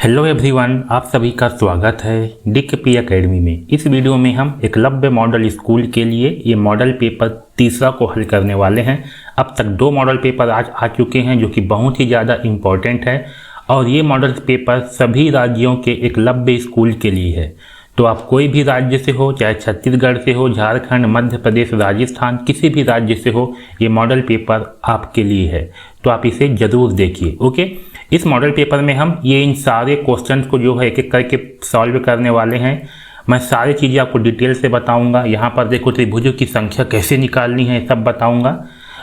Hello everyone, आप सभी का स्वागत है डीकेपी एकेडमी में। इस वीडियो में हम एकलव्य मॉडल स्कूल के लिए ये मॉडल पेपर तीसरा को हल करने वाले हैं। अब तक 2 मॉडल पेपर आज आ चुके हैं जो कि बहुत ही ज़्यादा इम्पोर्टेंट है और ये मॉडल पेपर सभी राज्यों के एकलव्य स्कूल के लिए है। तो आप कोई भी राज्य से हो, चाहे छत्तीसगढ़ से हो, झारखंड, मध्य प्रदेश, राजस्थान, किसी भी राज्य से हो, ये मॉडल पेपर आपके लिए है। तो आप इसे ज़रूर देखिए। ओके, इस मॉडल पेपर में हम ये इन सारे क्वेश्चंस को जो है एक एक करके सॉल्व करने वाले हैं। मैं सारी चीज़ें आपको डिटेल से बताऊंगा। यहाँ पर देखो त्रिभुजों की संख्या कैसे निकालनी है सब बताऊंगा।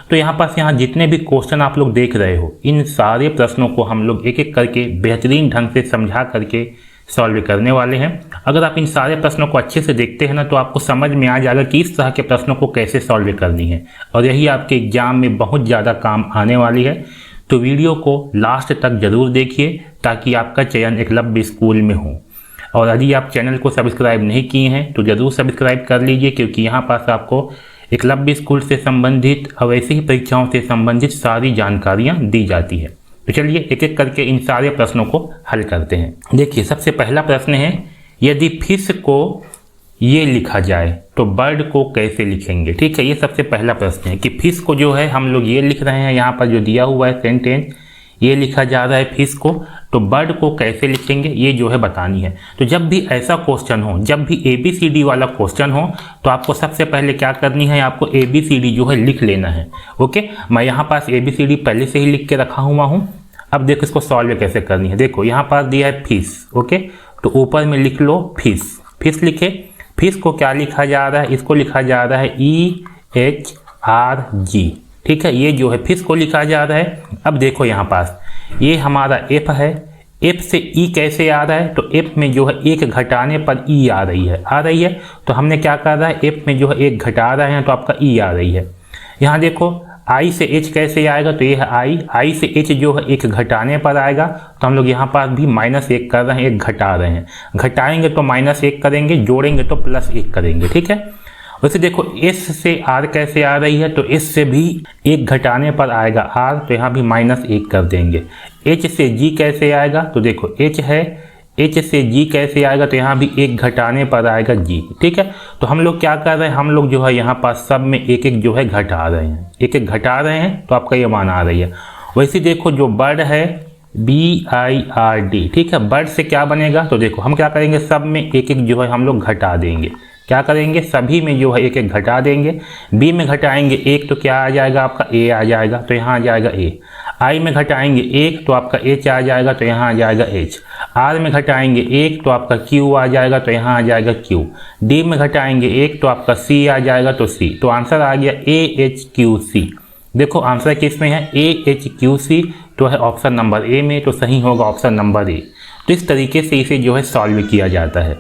तो यहाँ जितने भी क्वेश्चन आप लोग देख रहे हो, इन सारे प्रश्नों को हम लोग एक एक करके बेहतरीन ढंग से समझा करके सॉल्व करने वाले हैं। अगर आप इन सारे प्रश्नों को अच्छे से देखते हैं ना, तो आपको समझ में आ जाएगा कि इस तरह के प्रश्नों को कैसे सॉल्व करनी है और यही आपके एग्जाम में बहुत ज़्यादा काम आने वाली है। तो वीडियो को लास्ट तक जरूर देखिए ताकि आपका चयन एकलव्य स्कूल में हो। और यदि आप चैनल को सब्सक्राइब नहीं किए हैं तो ज़रूर सब्सक्राइब कर लीजिए, क्योंकि यहाँ पास आपको एकलव्य स्कूल से संबंधित और ऐसी ही परीक्षाओं से संबंधित सारी जानकारियाँ दी जाती है। तो चलिए एक एक करके इन सारे प्रश्नों को हल करते हैं। देखिए, सबसे पहला प्रश्न है, यदि फिश को ये लिखा जाए तो बर्ड को कैसे लिखेंगे। ठीक है, ये सबसे पहला प्रश्न है कि फिश को जो है हम लोग ये लिख रहे हैं, यहाँ पर जो दिया हुआ है सेंटेंस ये लिखा जा रहा है फिश को, तो बर्ड को कैसे लिखेंगे ये जो है बतानी है। तो जब भी ऐसा क्वेश्चन हो, जब भी ABCD वाला क्वेश्चन हो, तो आपको सबसे पहले क्या करनी है, आपको ABCD जो है लिख लेना है। ओके, मैं यहाँ पास ABCD पहले से ही लिख के रखा हुआ हूँ। अब देखो इसको सॉल्व कैसे करनी है। देखो यहाँ पास दिया है फिश। ओके, तो ऊपर में लिख लो फिश। फिश लिखे, फिश को क्या लिखा जा रहा है, इसको लिखा जा रहा है EHRG। ठीक है, ये जो है फिश को लिखा जा रहा है। अब देखो यहाँ पास ये हमारा F है, F से E कैसे आ रहा है, तो F में जो है 1 घटाने पर E आ रही है। तो हमने क्या कर रहा है, F में जो है 1 घटा रहे हैं तो आपका E आ रही है। यहाँ देखो I से H कैसे आएगा, तो ये है I से H जो है 1 घटाने पर आएगा, तो हम लोग यहाँ पास भी -1 कर रहे हैं, 1 घटा रहे हैं। घटाएंगे तो -1 करेंगे, जोड़ेंगे तो +1 करेंगे। ठीक है, वैसे देखो S से R कैसे आ रही है, तो S से भी 1 घटाने पर आएगा R, तो यहाँ भी -1 कर देंगे। H से G कैसे आएगा, तो देखो H है, H से G कैसे आएगा, तो यहाँ भी 1 घटाने पर आएगा G। ठीक है, तो हम लोग क्या कर रहे हैं, हम लोग जो है यहाँ पास सब में 1-1 जो है घटा रहे हैं, 1-1 घटा रहे हैं, तो आपका ये मान आ रही है। वैसे देखो जो बर्ड है BIRD, ठीक है, बर्ड से क्या बनेगा, तो देखो हम क्या करेंगे, सब में 1-1 जो है हम लोग घटा देंगे। क्या करेंगे, सभी में जो है 1-1 घटा देंगे। B में घटाएंगे 1 तो क्या आ जाएगा, आपका A आ जाएगा, तो यहाँ आ जाएगा A। I में घटाएंगे 1 तो आपका H आ जाएगा, तो यहाँ आ जाएगा H। R में घटाएंगे 1 तो आपका Q आ जाएगा, तो यहाँ आ जाएगा Q। D में घटाएंगे 1 तो आपका C आ जाएगा, तो C। तो आंसर आ गया AHQC। देखो आंसर किस में है, AHQC, तो है ऑप्शन नंबर A में, तो सही होगा ऑप्शन नंबर A। तो इस तरीके से इसे जो है सॉल्व किया जाता है।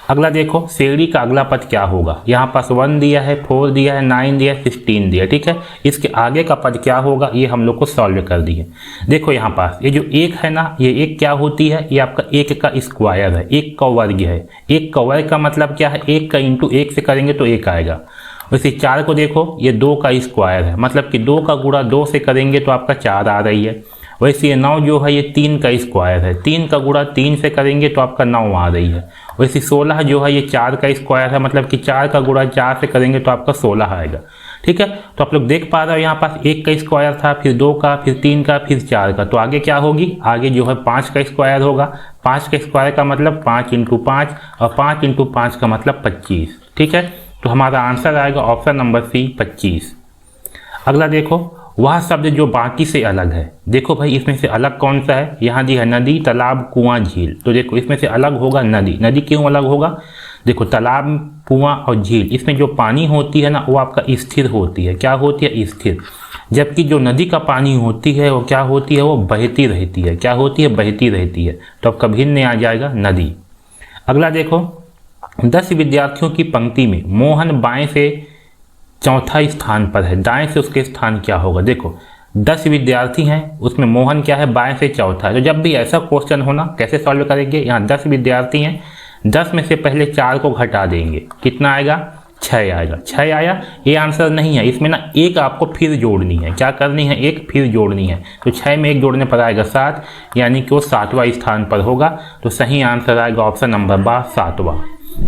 अगला देखो, श्रेणी का अगला पद क्या होगा। यहाँ पास 1 दिया है, 4 दिया है, 9 दिया है, 16 दिया है। ठीक है, इसके आगे का पद क्या होगा ये हम लोग को सॉल्व कर दिए। देखो यहाँ पास ये जो 1 है ना, ये 1 क्या होती है, ये आपका 1 का स्क्वायर है, 1 का वर्ग है। 1 का वर्ग का मतलब क्या है, 1 का इंटू 1 से करेंगे तो 1 आएगा। वैसे 4 को देखो, ये 2 का स्क्वायर है, मतलब कि 2 का गुणा 2 से करेंगे तो आपका 4 आ रही है। वैसे ये 9 जो है ये 3 का स्क्वायर है, 3 का गुणा 3 से करेंगे तो आपका 9 आ रही है। वैसे 16 जो है ये 4 का स्क्वायर है, मतलब कि 4 का गुणा 4 से करेंगे तो आपका 16 आएगा। ठीक है, तो आप लोग देख पा रहे हो यहाँ पास 1 का स्क्वायर था, फिर 2 का, फिर 3 का, फिर 4 का, तो आगे क्या होगी, आगे जो है 5 का स्क्वायर होगा। 5 का स्क्वायर का मतलब 5 × 5 और 5 × 5 का मतलब 25। ठीक है, तो हमारा आंसर आएगा ऑप्शन नंबर C 25। अगला देखो, वह शब्द जो बाकी से अलग है। देखो भाई इसमें से अलग कौन सा है, यहाँ दी है नदी, तालाब, कुआं, झील। तो देखो इसमें से अलग होगा नदी। नदी क्यों अलग होगा, देखो तालाब, कुआं और झील, इसमें जो पानी होती है ना वो आपका स्थिर होती है। क्या होती है, स्थिर। जबकि जो नदी का पानी होती है वो क्या होती है, वो बहती रहती है। क्या होती है, बहती रहती है। तो आपका भिन्न आ जाएगा नदी। अगला देखो, 10 विद्यार्थियों की पंक्ति में मोहन बाएं से चौथा स्थान पर है, दाएं से उसके स्थान क्या होगा। देखो 10 विद्यार्थी हैं, उसमें मोहन क्या है, बाएं से चौथा है। तो जब भी ऐसा क्वेश्चन होना कैसे सॉल्व करेंगे, यहाँ 10 विद्यार्थी हैं, 10 में से पहले 4 को घटा देंगे, कितना आएगा, 6 आएगा। 6 आया, ये आंसर नहीं है। इसमें ना एक आपको फिर जोड़नी है। क्या करनी है? एक फिर जोड़नी है। तो 6 में एक जोड़ने पर आएगा 7, यानी कि वो 7वां स्थान पर होगा। तो सही आंसर आएगा ऑप्शन नंबर 7वां।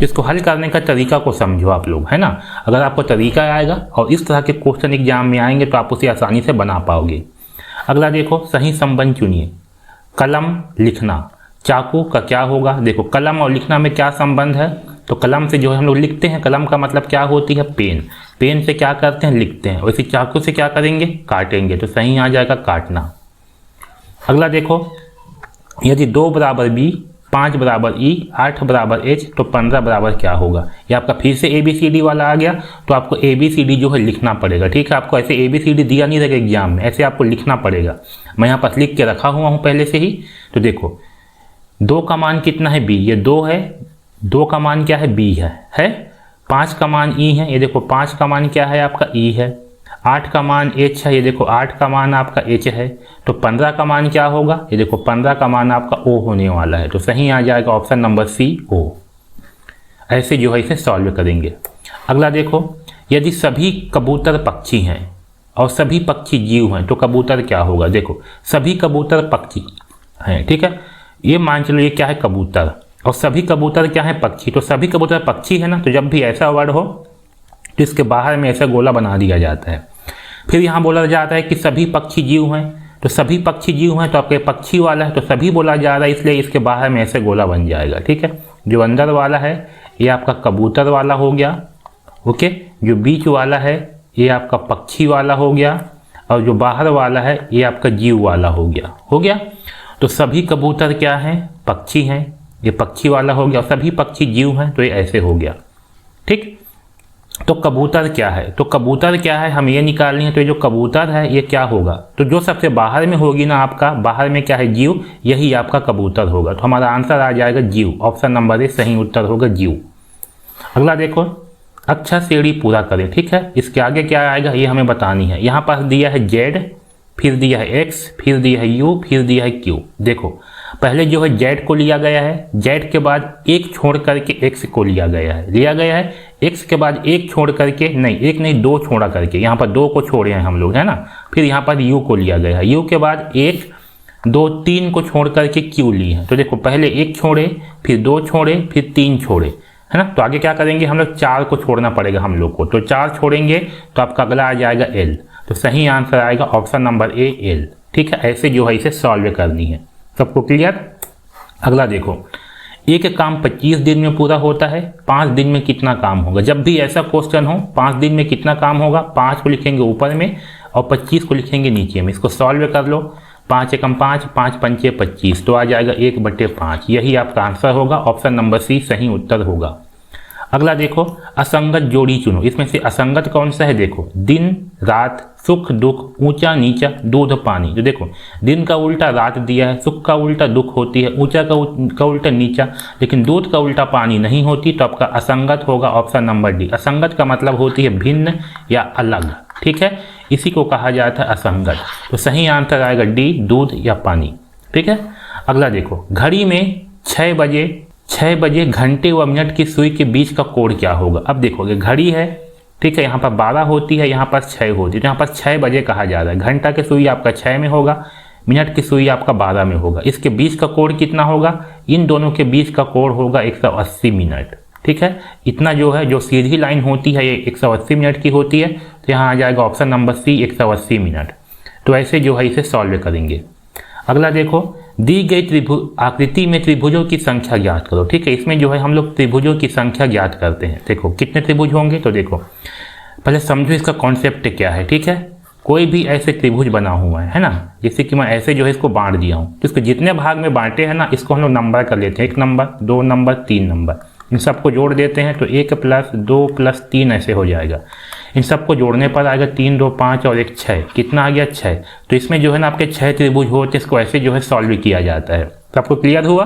इसको हल करने का तरीका को समझो आप लोग, है ना। अगर आपको तरीका आएगा और इस तरह के क्वेश्चन एग्जाम में आएंगे तो आप उसे आसानी से बना पाओगे। अगला देखो, सही संबंध चुनिए। कलम, लिखना, चाकू का क्या होगा? देखो कलम और लिखना में क्या संबंध है? तो कलम से जो है हम लोग लिखते हैं। कलम का मतलब क्या होती है? पेन। पेन से क्या करते हैं? लिखते हैं। वैसे चाकू से क्या करेंगे? काटेंगे। तो सही आ जाएगा काटना। अगला देखो, यदि 2 बराबर बी, 5 बराबर ई, 8 बराबर एच, तो 15 बराबर क्या होगा? ये आपका फिर से ABCD वाला आ गया। तो आपको ABCD जो है लिखना पड़ेगा। ठीक है, आपको ऐसे ABCD दिया नहीं रहेगा एग्जाम में, ऐसे आपको लिखना पड़ेगा। मैं यहाँ पर लिख के रखा हुआ हूँ पहले से ही। तो देखो 2 का मान कितना है? बी, ये 2 है। 2 का मान क्या है? बी है। 5 का मान ई है, ये देखो 5 का मान क्या है? आपका ई है। 8 का मान एच है, ये देखो 8 का मान आपका एच है। तो 15 का मान क्या होगा? ये देखो 15 का मान आपका ओ होने वाला है। तो सही आ जाएगा ऑप्शन नंबर सी, ओ। ऐसे जो है इसे सॉल्व करेंगे। अगला देखो, यदि सभी कबूतर पक्षी हैं और सभी पक्षी जीव हैं तो कबूतर क्या होगा? देखो सभी कबूतर पक्षी हैं, ठीक है। ये मान चलो ये क्या है? कबूतर। और सभी कबूतर क्या है? पक्षी। तो सभी कबूतर पक्षी है ना, तो जब भी ऐसा वर्ड हो तो इसके बाहर में ऐसा गोला बना दिया जाता है। फिर यहाँ बोला जाता है कि सभी पक्षी जीव हैं। तो सभी पक्षी जीव हैं तो आपके पक्षी वाला है, तो सभी बोला जा रहा है, इसलिए इसके बाहर में ऐसे गोला बन जाएगा। ठीक है, जो अंदर वाला है ये आपका कबूतर वाला हो गया। ओके, जो बीच वाला है ये आपका पक्षी वाला हो गया, और जो बाहर वाला है ये आपका जीव वाला हो गया। तो सभी कबूतर क्या हैं? पक्षी हैं, ये पक्षी वाला हो गया। और सभी पक्षी जीव हैं तो ये ऐसे हो गया। ठीक, तो कबूतर क्या है? तो कबूतर क्या है हम ये निकालनी है। तो ये जो कबूतर है ये क्या होगा? तो जो सबसे बाहर में होगी ना, आपका बाहर में क्या है? जीव, यही आपका कबूतर होगा। तो हमारा आंसर आ जाएगा जीव। ऑप्शन नंबर ए सही उत्तर होगा, जीव। अगला देखो, अच्छा श्रेणी पूरा करें। ठीक है, इसके आगे क्या आएगा ये हमें बतानी है। यहाँ पास दिया है Z, फिर दिया है X, फिर दिया है U, फिर दिया है Q। देखो पहले जो है Z को लिया गया है, Z के बाद एक छोड़ करके X को लिया गया है, X के बाद एक छोड़ करके, नहीं एक नहीं 2 छोड़ा करके, यहाँ पर 2 को छोड़े हैं हम लोग, है ना। फिर यहाँ पर U को लिया गया है, U के बाद 1 2 3 को छोड़ करके Q ली है। तो देखो पहले 1 छोड़े, फिर 2 छोड़े, फिर 3 छोड़े, है ना। तो आगे क्या करेंगे हम लोग? 4 को छोड़ना पड़ेगा हम लोग को। तो 4 छोड़ेंगे तो आपका अगला आ जाएगा L। तो सही आंसर आएगा ऑप्शन नंबर ए, L। ठीक है, ऐसे जो है इसे सॉल्व करनी है। सबको क्लियर? अगला देखो, एक काम 25 दिन में पूरा होता है, 5 दिन में कितना काम होगा? जब भी ऐसा क्वेश्चन हो 5 दिन में कितना काम होगा, 5 को लिखेंगे ऊपर में और 25 को लिखेंगे नीचे में। इसको सॉल्व कर लो। 5 एकम 5, 5 पंचे 25, तो आ जाएगा 1/5। यही आपका आंसर होगा। ऑप्शन नंबर सी सही उत्तर होगा। अगला देखो, असंगत जोड़ी चुनो। इसमें से असंगत कौन सा है? देखो दिन रात, सुख दुख, ऊंचा नीचा, दूध पानी। तो देखो दिन का उल्टा रात दिया है, सुख का उल्टा दुख होती है, ऊंचा का उल्टा नीचा, लेकिन दूध का उल्टा पानी नहीं होती। तो आपका असंगत होगा ऑप्शन नंबर डी। असंगत का मतलब होती है भिन्न या अलग। ठीक है, इसी को कहा जाता है असंगत। तो सही आंसर आएगा डी, दूध या पानी। ठीक है, अगला देखो, घड़ी में 6 बजे घंटे व मिनट की सुई के बीच का कोण क्या होगा? अब देखोगे घड़ी है, ठीक है, यहाँ पर 12 होती है, यहाँ पर 6 होती है, तो यहाँ पर 6 बजे कहा जा रहा है। घंटा की सुई आपका 6 में होगा, मिनट की सुई आपका 12 में होगा। इसके बीच का कोण कितना होगा? इन दोनों के बीच का कोण होगा 180 मिनट। ठीक है, इतना जो है, जो सीधी लाइन होती है ये 180 मिनट की होती है। तो यहाँ आ जाएगा ऑप्शन नंबर सी 180 मिनट। तो ऐसे जो है इसे सॉल्व करेंगे। अगला देखो, दी गई आकृति में त्रिभुजों की संख्या ज्ञात करो। ठीक है, इसमें जो है हम लोग त्रिभुजों की संख्या ज्ञात करते हैं। देखो कितने त्रिभुज होंगे? तो देखो पहले समझो इसका कॉन्सेप्ट क्या है। ठीक है, कोई भी ऐसे त्रिभुज बना हुआ है ना, जैसे कि मैं ऐसे जो है इसको बांट दिया हूँ, तो इसको जितने भाग में बांटे हैं ना, इसको हम लोग नंबर कर लेते हैं। 1 नंबर, 2 नंबर, 3 नंबर, इन सबको जोड़ देते हैं। तो 1 + 2 + 3 ऐसे हो जाएगा। इन सबको जोड़ने पर आएगा 3 2 5 और 1 6। कितना आ गया? 6। तो इसमें जो है ना आपके 6 त्रिभुज होते, इसको ऐसे जो है सॉल्व किया जाता है। तो आपको क्लियर हुआ?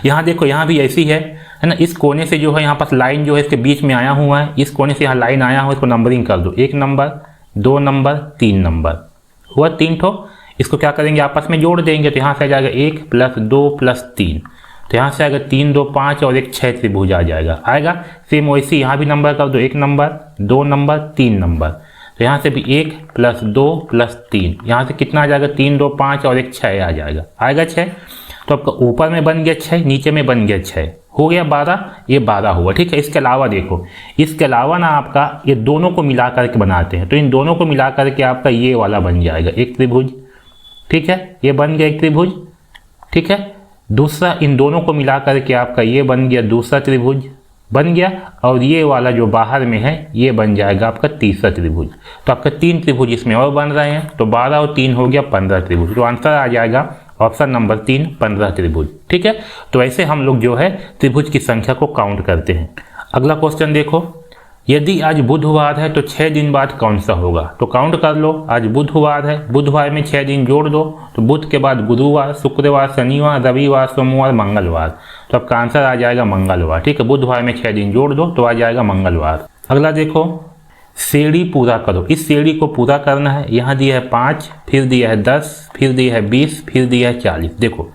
यहाँ देखो, यहाँ भी ऐसी है ना। इस कोने से जो है यहाँ पर लाइन जो है इसके बीच में आया हुआ है, इस कोने से यहाँ लाइन आया हुआ है, इसको नंबरिंग कर दो। 1 नंबर, 2 नंबर, 3 नंबर, हुआ 3 ठो। इसको क्या करेंगे? आपस में जोड़ देंगे। तो यहाँ से आ जाएगा 1 + 2 + 3। तो यहाँ से आएगा 3 2 5 और एक 6 त्रिभुज आ जाएगा। आएगा सेम वैसे यहाँ भी नंबर कर दो, 1 नंबर 2 नंबर 3 नंबर। तो यहाँ से भी 1 + 2 + 3, यहाँ से कितना आ जाएगा 3 2 5 और एक 6 आ जाएगा। आएगा 6। तो आपका ऊपर में बन गया 6, नीचे में बन गया 6, हो गया 12, ये 12 हुआ। ठीक है, इसके अलावा देखो, इसके अलावा ना आपका ये दोनों को मिला करके बनाते हैं, तो इन दोनों को मिला करके आपका ये वाला बन जाएगा एक त्रिभुज। ठीक है, ये बन गया एक त्रिभुज। ठीक है, दूसरा इन दोनों को मिला करके आपका ये बन गया दूसरा त्रिभुज बन गया, और ये वाला जो बाहर में है ये बन जाएगा आपका तीसरा त्रिभुज। तो आपका 3 त्रिभुज इसमें और बन रहे हैं, तो 12 और 3 हो गया 15 त्रिभुज। तो आंसर आ जाएगा ऑप्शन नंबर 3, 15 त्रिभुज। ठीक है, तो ऐसे हम लोग जो है त्रिभुज की संख्या को काउंट करते हैं। अगला क्वेश्चन देखो, यदि आज बुधवार है तो 6 दिन बाद कौन सा होगा? तो काउंट कर लो, आज बुधवार है, बुधवार में 6 दिन जोड़ दो, तो बुध के बाद गुरुवार, शुक्रवार, शनिवार, रविवार, सोमवार, मंगलवार। तो आपका आंसर आ जाएगा मंगलवार। ठीक है, बुधवार में 6 दिन जोड़ दो तो आ जाएगा मंगलवार। अगला देखो, श्रेणी पूरा करो। इस श्रेणी को पूरा करना है। यहाँ दिया है 5, फिर दिया है 10, फिर दिया है 20, फिर दिया है 40। देखो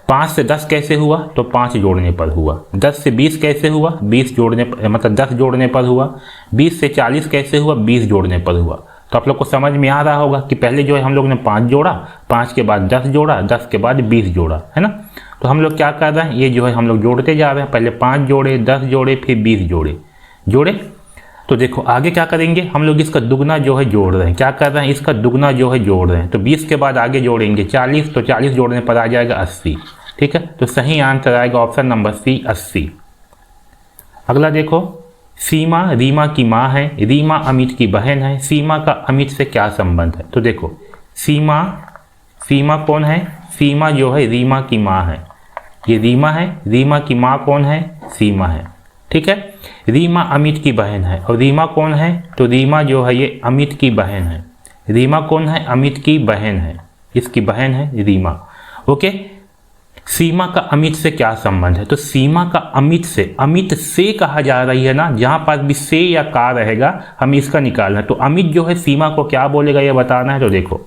5 से 10 कैसे हुआ? तो 5 जोड़ने पर हुआ। 10 से 20 कैसे हुआ? 20 जोड़ने मतलब 10 जोड़ने पर हुआ। 20 से 40 कैसे हुआ? 20 जोड़ने पर हुआ। तो आप लोग को समझ में आ रहा होगा कि पहले जो है हम लोग ने 5 जोड़ा, 5 के बाद 10 जोड़ा, 10 के बाद 20 जोड़ा, है ना। तो हम लोग क्या कर रहे हैं, ये जो है हम लोग जोड़ते जा रहे हैं। पहले 5 जोड़े, 10 जोड़े, फिर 20 जोड़े। तो देखो आगे क्या करेंगे, हम लोग इसका दुगना जो है जोड़ रहे हैं। क्या कर रहे हैं, इसका दुगना जो है जोड़ रहे हैं। तो 20 के बाद आगे जोड़ेंगे 40, तो 40 जोड़ने पर आ जाएगा 80। ठीक है, तो सही आंसर आएगा ऑप्शन नंबर सी, 80। अगला देखो, सीमा रीमा की माँ है, रीमा अमित की बहन है, सीमा का अमित से क्या संबंध है? तो देखो सीमा कौन है? सीमा जो है रीमा की माँ है, ये रीमा है। रीमा की माँ कौन है? सीमा है। ठीक है, रीमा अमित की बहन है, और रीमा कौन है? तो रीमा जो है ये अमित की बहन है। रीमा कौन है? अमित की बहन है, इसकी बहन है रीमा। ओके, सीमा का अमित से क्या संबंध है? तो सीमा का अमित से कहा जा रही है ना, जहां पास भी से या का रहेगा हमें इसका निकालना है। तो अमित जो है सीमा को क्या बोलेगा ये बताना है। तो देखो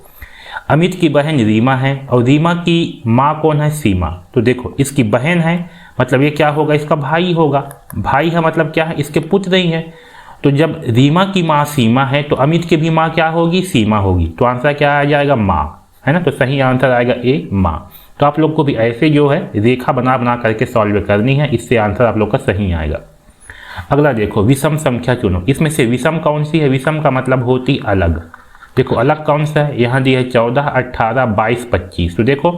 अमित की बहन रीमा है, और रीमा की माँ कौन है? सीमा। तो देखो इसकी बहन है, मतलब ये क्या होगा? इसका भाई होगा। भाई है मतलब क्या है? इसके पुत्र ही है। तो जब रीमा की माँ सीमा है तो अमित की भी माँ क्या होगी? सीमा होगी। तो आंसर क्या आ जाएगा? माँ, है ना। तो सही आंसर आएगा ए, माँ। तो आप लोग को भी ऐसे जो है रेखा बना करके सॉल्व करनी है, इससे आंसर आप लोग का सही आएगा। अगला देखो, विषम संख्या चुनो। इसमें से विषम कौन सी है? विषम का मतलब होती अलग। देखो अलग कौन सा है? यहाँ दिया है 14, 18, 22, 25। तो देखो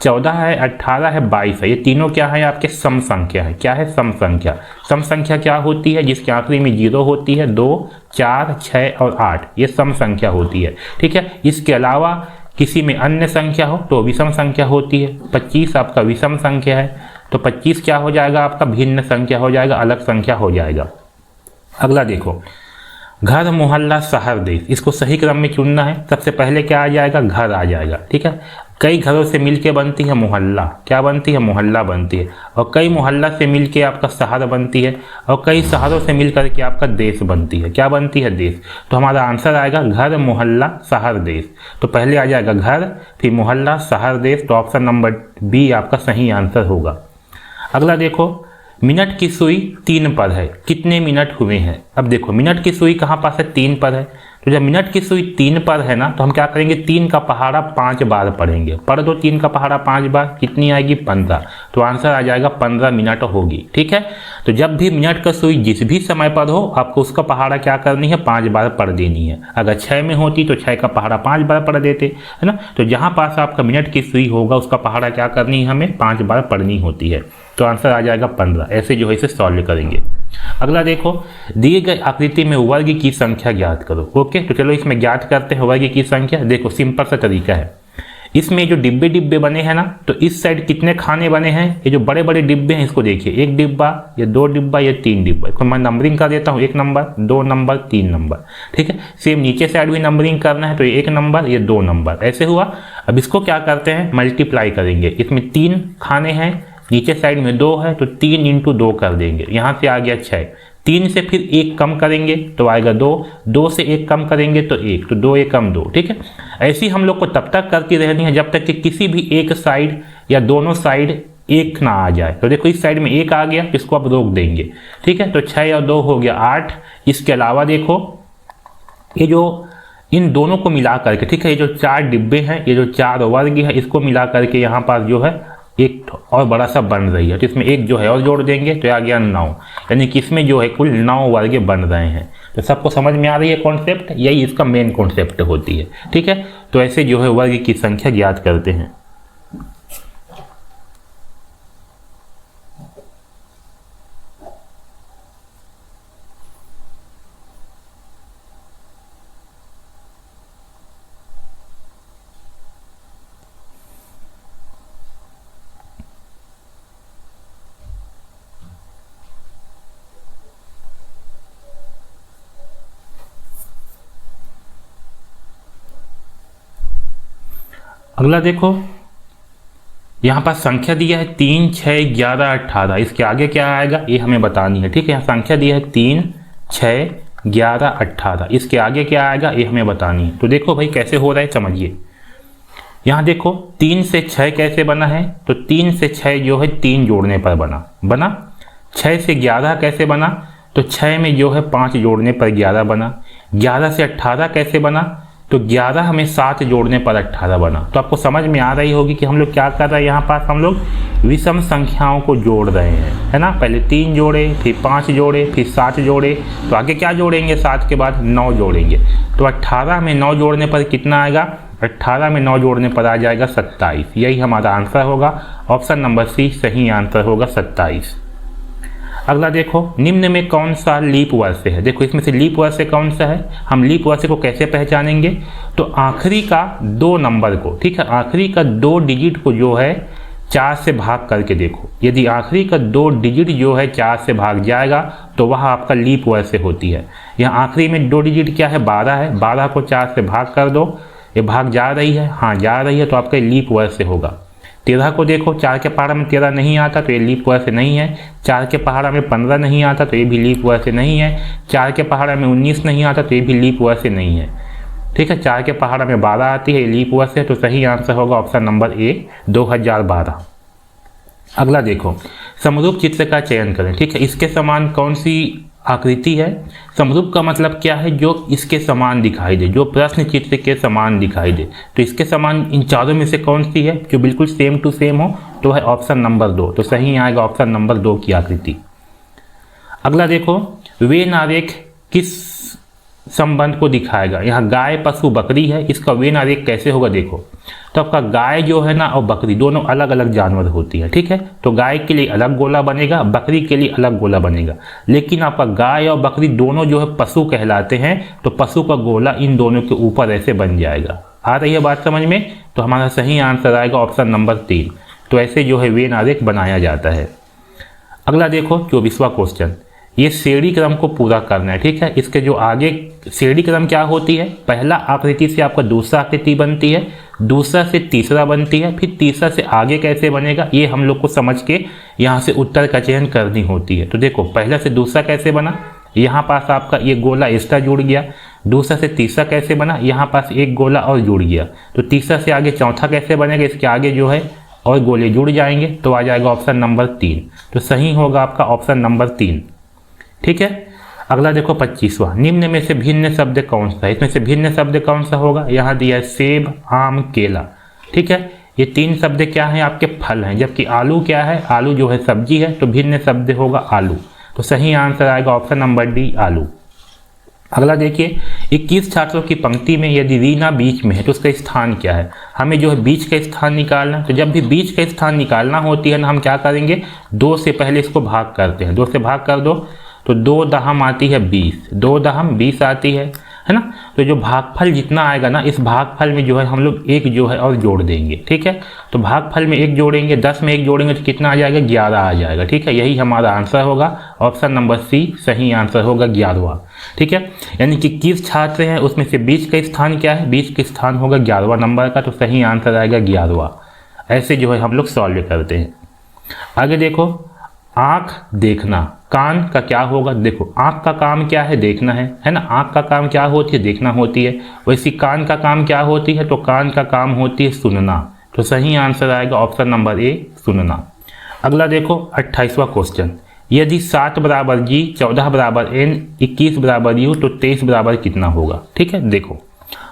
14 है, 18 है, 22 है, ये तीनों क्या है? आपके सम संख्या है। क्या है? सम संख्या। सम संख्या क्या होती है? जिसके आखिरी में 0 होती है। 2, 4, 6 और 8 ये सम संख्या होती है। ठीक है, इसके अलावा किसी में अन्य संख्या हो तो विषम संख्या होती है। 25 आपका विषम संख्या है, तो 25 क्या हो जाएगा? आपका भिन्न संख्या हो जाएगा, अलग संख्या हो जाएगा। अगला देखो, घर, मोहल्ला, शहर, देश, इसको सही क्रम में चुनना है। सबसे पहले क्या आ जाएगा? घर आ जाएगा। ठीक है, कई घरों से मिलके बनती है मोहल्ला। क्या बनती है? मोहल्ला बनती है। और कई मोहल्ला से मिलके आपका शहर बनती है, और कई शहरों से मिलकर के आपका देश बनती है। क्या बनती है? देश। तो हमारा आंसर आएगा घर, मोहल्ला, शहर, देश। तो पहले आ जाएगा घर, फिर मोहल्ला, शहर, देश। तो ऑप्शन नंबर बी आपका सही आंसर होगा। अगला देखो, मिनट की सुई 3 पर है, कितने मिनट हुए हैं? अब देखो मिनट की सुई कहाँ पास है? 3 पर है। तो जब मिनट की सुई 3 पर है ना, तो हम क्या करेंगे? 3 का पहाड़ा 5 बार पढ़ेंगे। पढ़ दो 3 का पहाड़ा 5 बार, कितनी आएगी? 15। तो आंसर आ जाएगा 15 मिनट होगी। ठीक है, तो जब भी मिनट का सुई जिस भी समय पर हो, आपको उसका पहाड़ा क्या करनी है? 5 बार पढ़ देनी है। अगर 6 में होती तो 6 का पहाड़ा 5 बार पढ़ देते, है ना। तो जहाँ पास आपका मिनट की सुई होगा उसका पहाड़ा क्या करनी है? हमें 5 बार पढ़नी होती है। तो आंसर आ जाएगा 15। ऐसे जो है इसे सॉल्व करेंगे। अगला देखो, दिए गए आकृति में वर्ग की संख्या ज्ञात करो। ओके, तो चलो इसमें ज्ञात करते हैं वर्ग की संख्या। देखो सिंपल सा तरीका है। इसमें जो डिब्बे बने हैं ना, तो इस साइड कितने खाने बने हैं? ये जो बड़े बड़े डिब्बे हैं इसको देखिए, 1 डिब्बा, ये 2 डिब्बा, ये 3 डिब्बा। इसको मैं नंबरिंग कर देता हूँ, 1 नंबर, 2 नंबर, 3 नंबर। ठीक है, सेम नीचे साइड भी नंबरिंग करना है, तो ये 1 नंबर, ये 2 नंबर, ऐसे हुआ। अब इसको क्या करते हैं? मल्टीप्लाई करेंगे। इसमें 3 खाने हैं, नीचे साइड में 2 है, तो 3 × 2 कर देंगे। यहाँ से आ गया 6। 3 से फिर 1 कम करेंगे तो आएगा 2। 2 से 1 कम करेंगे तो 1, तो 2 1 2। ठीक है, ऐसी हम लोग को तब तक करती रहनी है जब तक कि किसी भी एक साइड या दोनों साइड 1 ना आ जाए। तो देखो इस साइड में 1 आ गया, इसको आप रोक देंगे, ठीक है। तो 6 और 2 हो गया 8। इसके अलावा देखो ये जो इन दोनों को मिला करके, ठीक है, ये जो 4 डिब्बे हैं, ये जो 4 वर्ग है, इसको मिला करके यहाँ पास जो है एक और बड़ा सा बन रही है। तो इसमें एक जो है और जोड़ देंगे तो आ गया 9, यानी कि इसमें जो है कुल 9 वर्ग बन रहे हैं। तो सबको समझ में आ रही है कॉन्सेप्ट, यही इसका मेन कॉन्सेप्ट होती है, ठीक है। तो ऐसे जो है वर्ग की संख्या ज्ञात करते हैं। अगला देखो यहाँ पर संख्या दिया है 3, 6, 11, 18। इसके आगे क्या आएगा ये हमें बतानी है, ठीक है। यहाँ संख्या दिया है 3, 6, 11, 18। इसके आगे क्या आएगा ये हमें बतानी है। तो देखो भाई कैसे हो रहा है समझिए। यहाँ देखो 3 से 6 कैसे बना है, तो 3 से 6 जो है 3 जोड़ने पर बना। 6 से 11 कैसे बना, तो 6 में जो है 5 जोड़ने पर 11 बना। 11 से 18 कैसे बना, तो 11 हमें 7 जोड़ने पर 18 बना। तो आपको समझ में आ रही होगी कि हम लोग क्या कर रहे हैं, यहाँ पास हम लोग विषम संख्याओं को जोड़ रहे हैं, है ना। पहले 3 जोड़े, फिर 5 जोड़े, फिर 7 जोड़े, तो आगे क्या जोड़ेंगे, 7 के बाद 9 जोड़ेंगे। तो 18 में 9 जोड़ने पर कितना आएगा, 18 में 9 जोड़ने पर आ जाएगा 27। यही हमारा आंसर होगा, ऑप्शन नंबर सी सही आंसर होगा 27। अगला देखो निम्न में कौन सा लीप वर्ष है। देखो इसमें से लीप वर्ष कौन सा है, हम लीप वर्ष को कैसे पहचानेंगे, तो आखिरी का 2 नंबर को, ठीक है, आखिरी का 2 डिजिट को जो है 4 से भाग करके देखो। यदि आखिरी का 2 डिजिट जो है 4 से भाग जाएगा तो वह आपका लीप वर्ष होती है। यहाँ आखिरी में 2 डिजिट क्या है, 12 है। 12 को 4 से भाग कर दो, ये भाग जा रही है, हाँ जा रही है, तो आपका लीप वर्ष होगा। 13 को देखो, 4 के पहाड़ा में 13 नहीं आता तो ये लीप वर्ष नहीं है। 4 के पहाड़ा में 15 नहीं आता तो ये भी लीप वर्ष नहीं है। 4 के पहाड़ा में 19 नहीं आता तो ये भी लीप वर्ष नहीं है, ठीक है। 4 के पहाड़ा में 12 आती है, ये लीप वर्ष है। तो सही आंसर होगा ऑप्शन नंबर ए 2012। अगला देखो समरूप चित्र का चयन करें, ठीक है। इसके समान कौन सी आकृति है, समरूप का मतलब क्या है, जो इसके समान दिखाई दे, जो प्रश्न चित्र के समान दिखाई दे। तो इसके समान इन चारों में से कौन सी है जो बिल्कुल सेम टू सेम हो, तो है ऑप्शन नंबर 2। तो सही आएगा ऑप्शन नंबर 2 की आकृति। अगला देखो वेन आरेख किस संबंध को दिखाएगा। यहाँ गाय, पशु, बकरी है, इसका वेन आरेख कैसे होगा देखो। तो आपका गाय जो है ना और बकरी दोनों अलग अलग जानवर होती है, ठीक है। तो गाय के लिए अलग गोला बनेगा, बकरी के लिए अलग गोला बनेगा। लेकिन आपका गाय और बकरी दोनों जो है पशु कहलाते हैं, तो पशु का गोला इन दोनों के ऊपर ऐसे बन जाएगा। आ रही है बात समझ में, तो हमारा सही आंसर आएगा ऑप्शन नंबर 3। तो ऐसे जो है वेन आरेख बनाया जाता है। अगला देखो 24वां क्वेश्चन, ये श्रेणी क्रम को पूरा करना है, ठीक है। इसके जो आगे श्रेणी क्रम क्या होती है, पहला आकृति से आपका दूसरा आकृति बनती है, दूसरा से तीसरा बनती है, फिर तीसरा से आगे कैसे बनेगा ये हम लोग को समझ के यहाँ से उत्तर का चयन करनी होती है। तो देखो पहला से दूसरा कैसे बना, यहाँ पास आपका ये गोला एक्स्ट्रा जुड़ गया। दूसरा से तीसरा कैसे बना, यहाँ पास एक गोला और जुड़ गया। तो तीसरा से आगे चौथा कैसे बनेगा, इसके आगे जो है और गोले जुड़ जाएंगे, तो आ जाएगा ऑप्शन नंबर 3। तो सही होगा आपका ऑप्शन नंबर 3, ठीक है। अगला देखो 25वां, निम्न में से भिन्न शब्द कौन सा है। इसमें से भिन्न शब्द कौन सा होगा, यहाँ दिया है सेब, आम, केला, ठीक है। ये 3 शब्द क्या हैं, आपके फल हैं, जबकि आलू क्या है, आलू जो है सब्जी है, तो भिन्न शब्द होगा आलू। तो सही आंसर आएगा ऑप्शन नंबर डी आलू। अगला देखिए 21 छात्रों की पंक्ति में यदि रीना बीच में है तो उसका स्थान क्या है। हमें जो है बीच का स्थान निकालना, तो जब भी बीच का स्थान निकालना होती है ना, हम क्या करेंगे, 2 से पहले इसको भाग करते हैं। 2 से भाग कर दो तो 2 दहम आती है 20, 2 दहम 20 आती है ना। तो जो भागफल जितना आएगा ना, इस भागफल में जो है हम लोग 1 जो है और जोड़ देंगे, ठीक है। तो भागफल में 1 जोड़ेंगे, 10 में 1 जोड़ेंगे तो कितना आ जाएगा, 11 आ जाएगा, ठीक है। यही हमारा आंसर होगा, ऑप्शन नंबर सी सही आंसर होगा 11वां, ठीक है। यानी कि 21 छात्र हैं, उसमें से बीच का स्थान क्या है, बीच का स्थान होगा 11वां नंबर का। तो सही आंसर आएगा 11वां। ऐसे जो है हम लोग सॉल्व करते हैं। आगे देखो आँख देखना, कान का क्या होगा। देखो आँख का काम क्या है, देखना है ना। आँख का काम क्या होती है, देखना होती है। वैसी कान का काम क्या होती है, तो कान का काम होती है सुनना। तो सही आंसर आएगा ऑप्शन नंबर ए सुनना। अगला देखो 28वां क्वेश्चन, यदि 7 बराबर जी, 14 बराबर एन, 21 बराबर यू तो 23 बराबर कितना होगा। ठीक है, देखो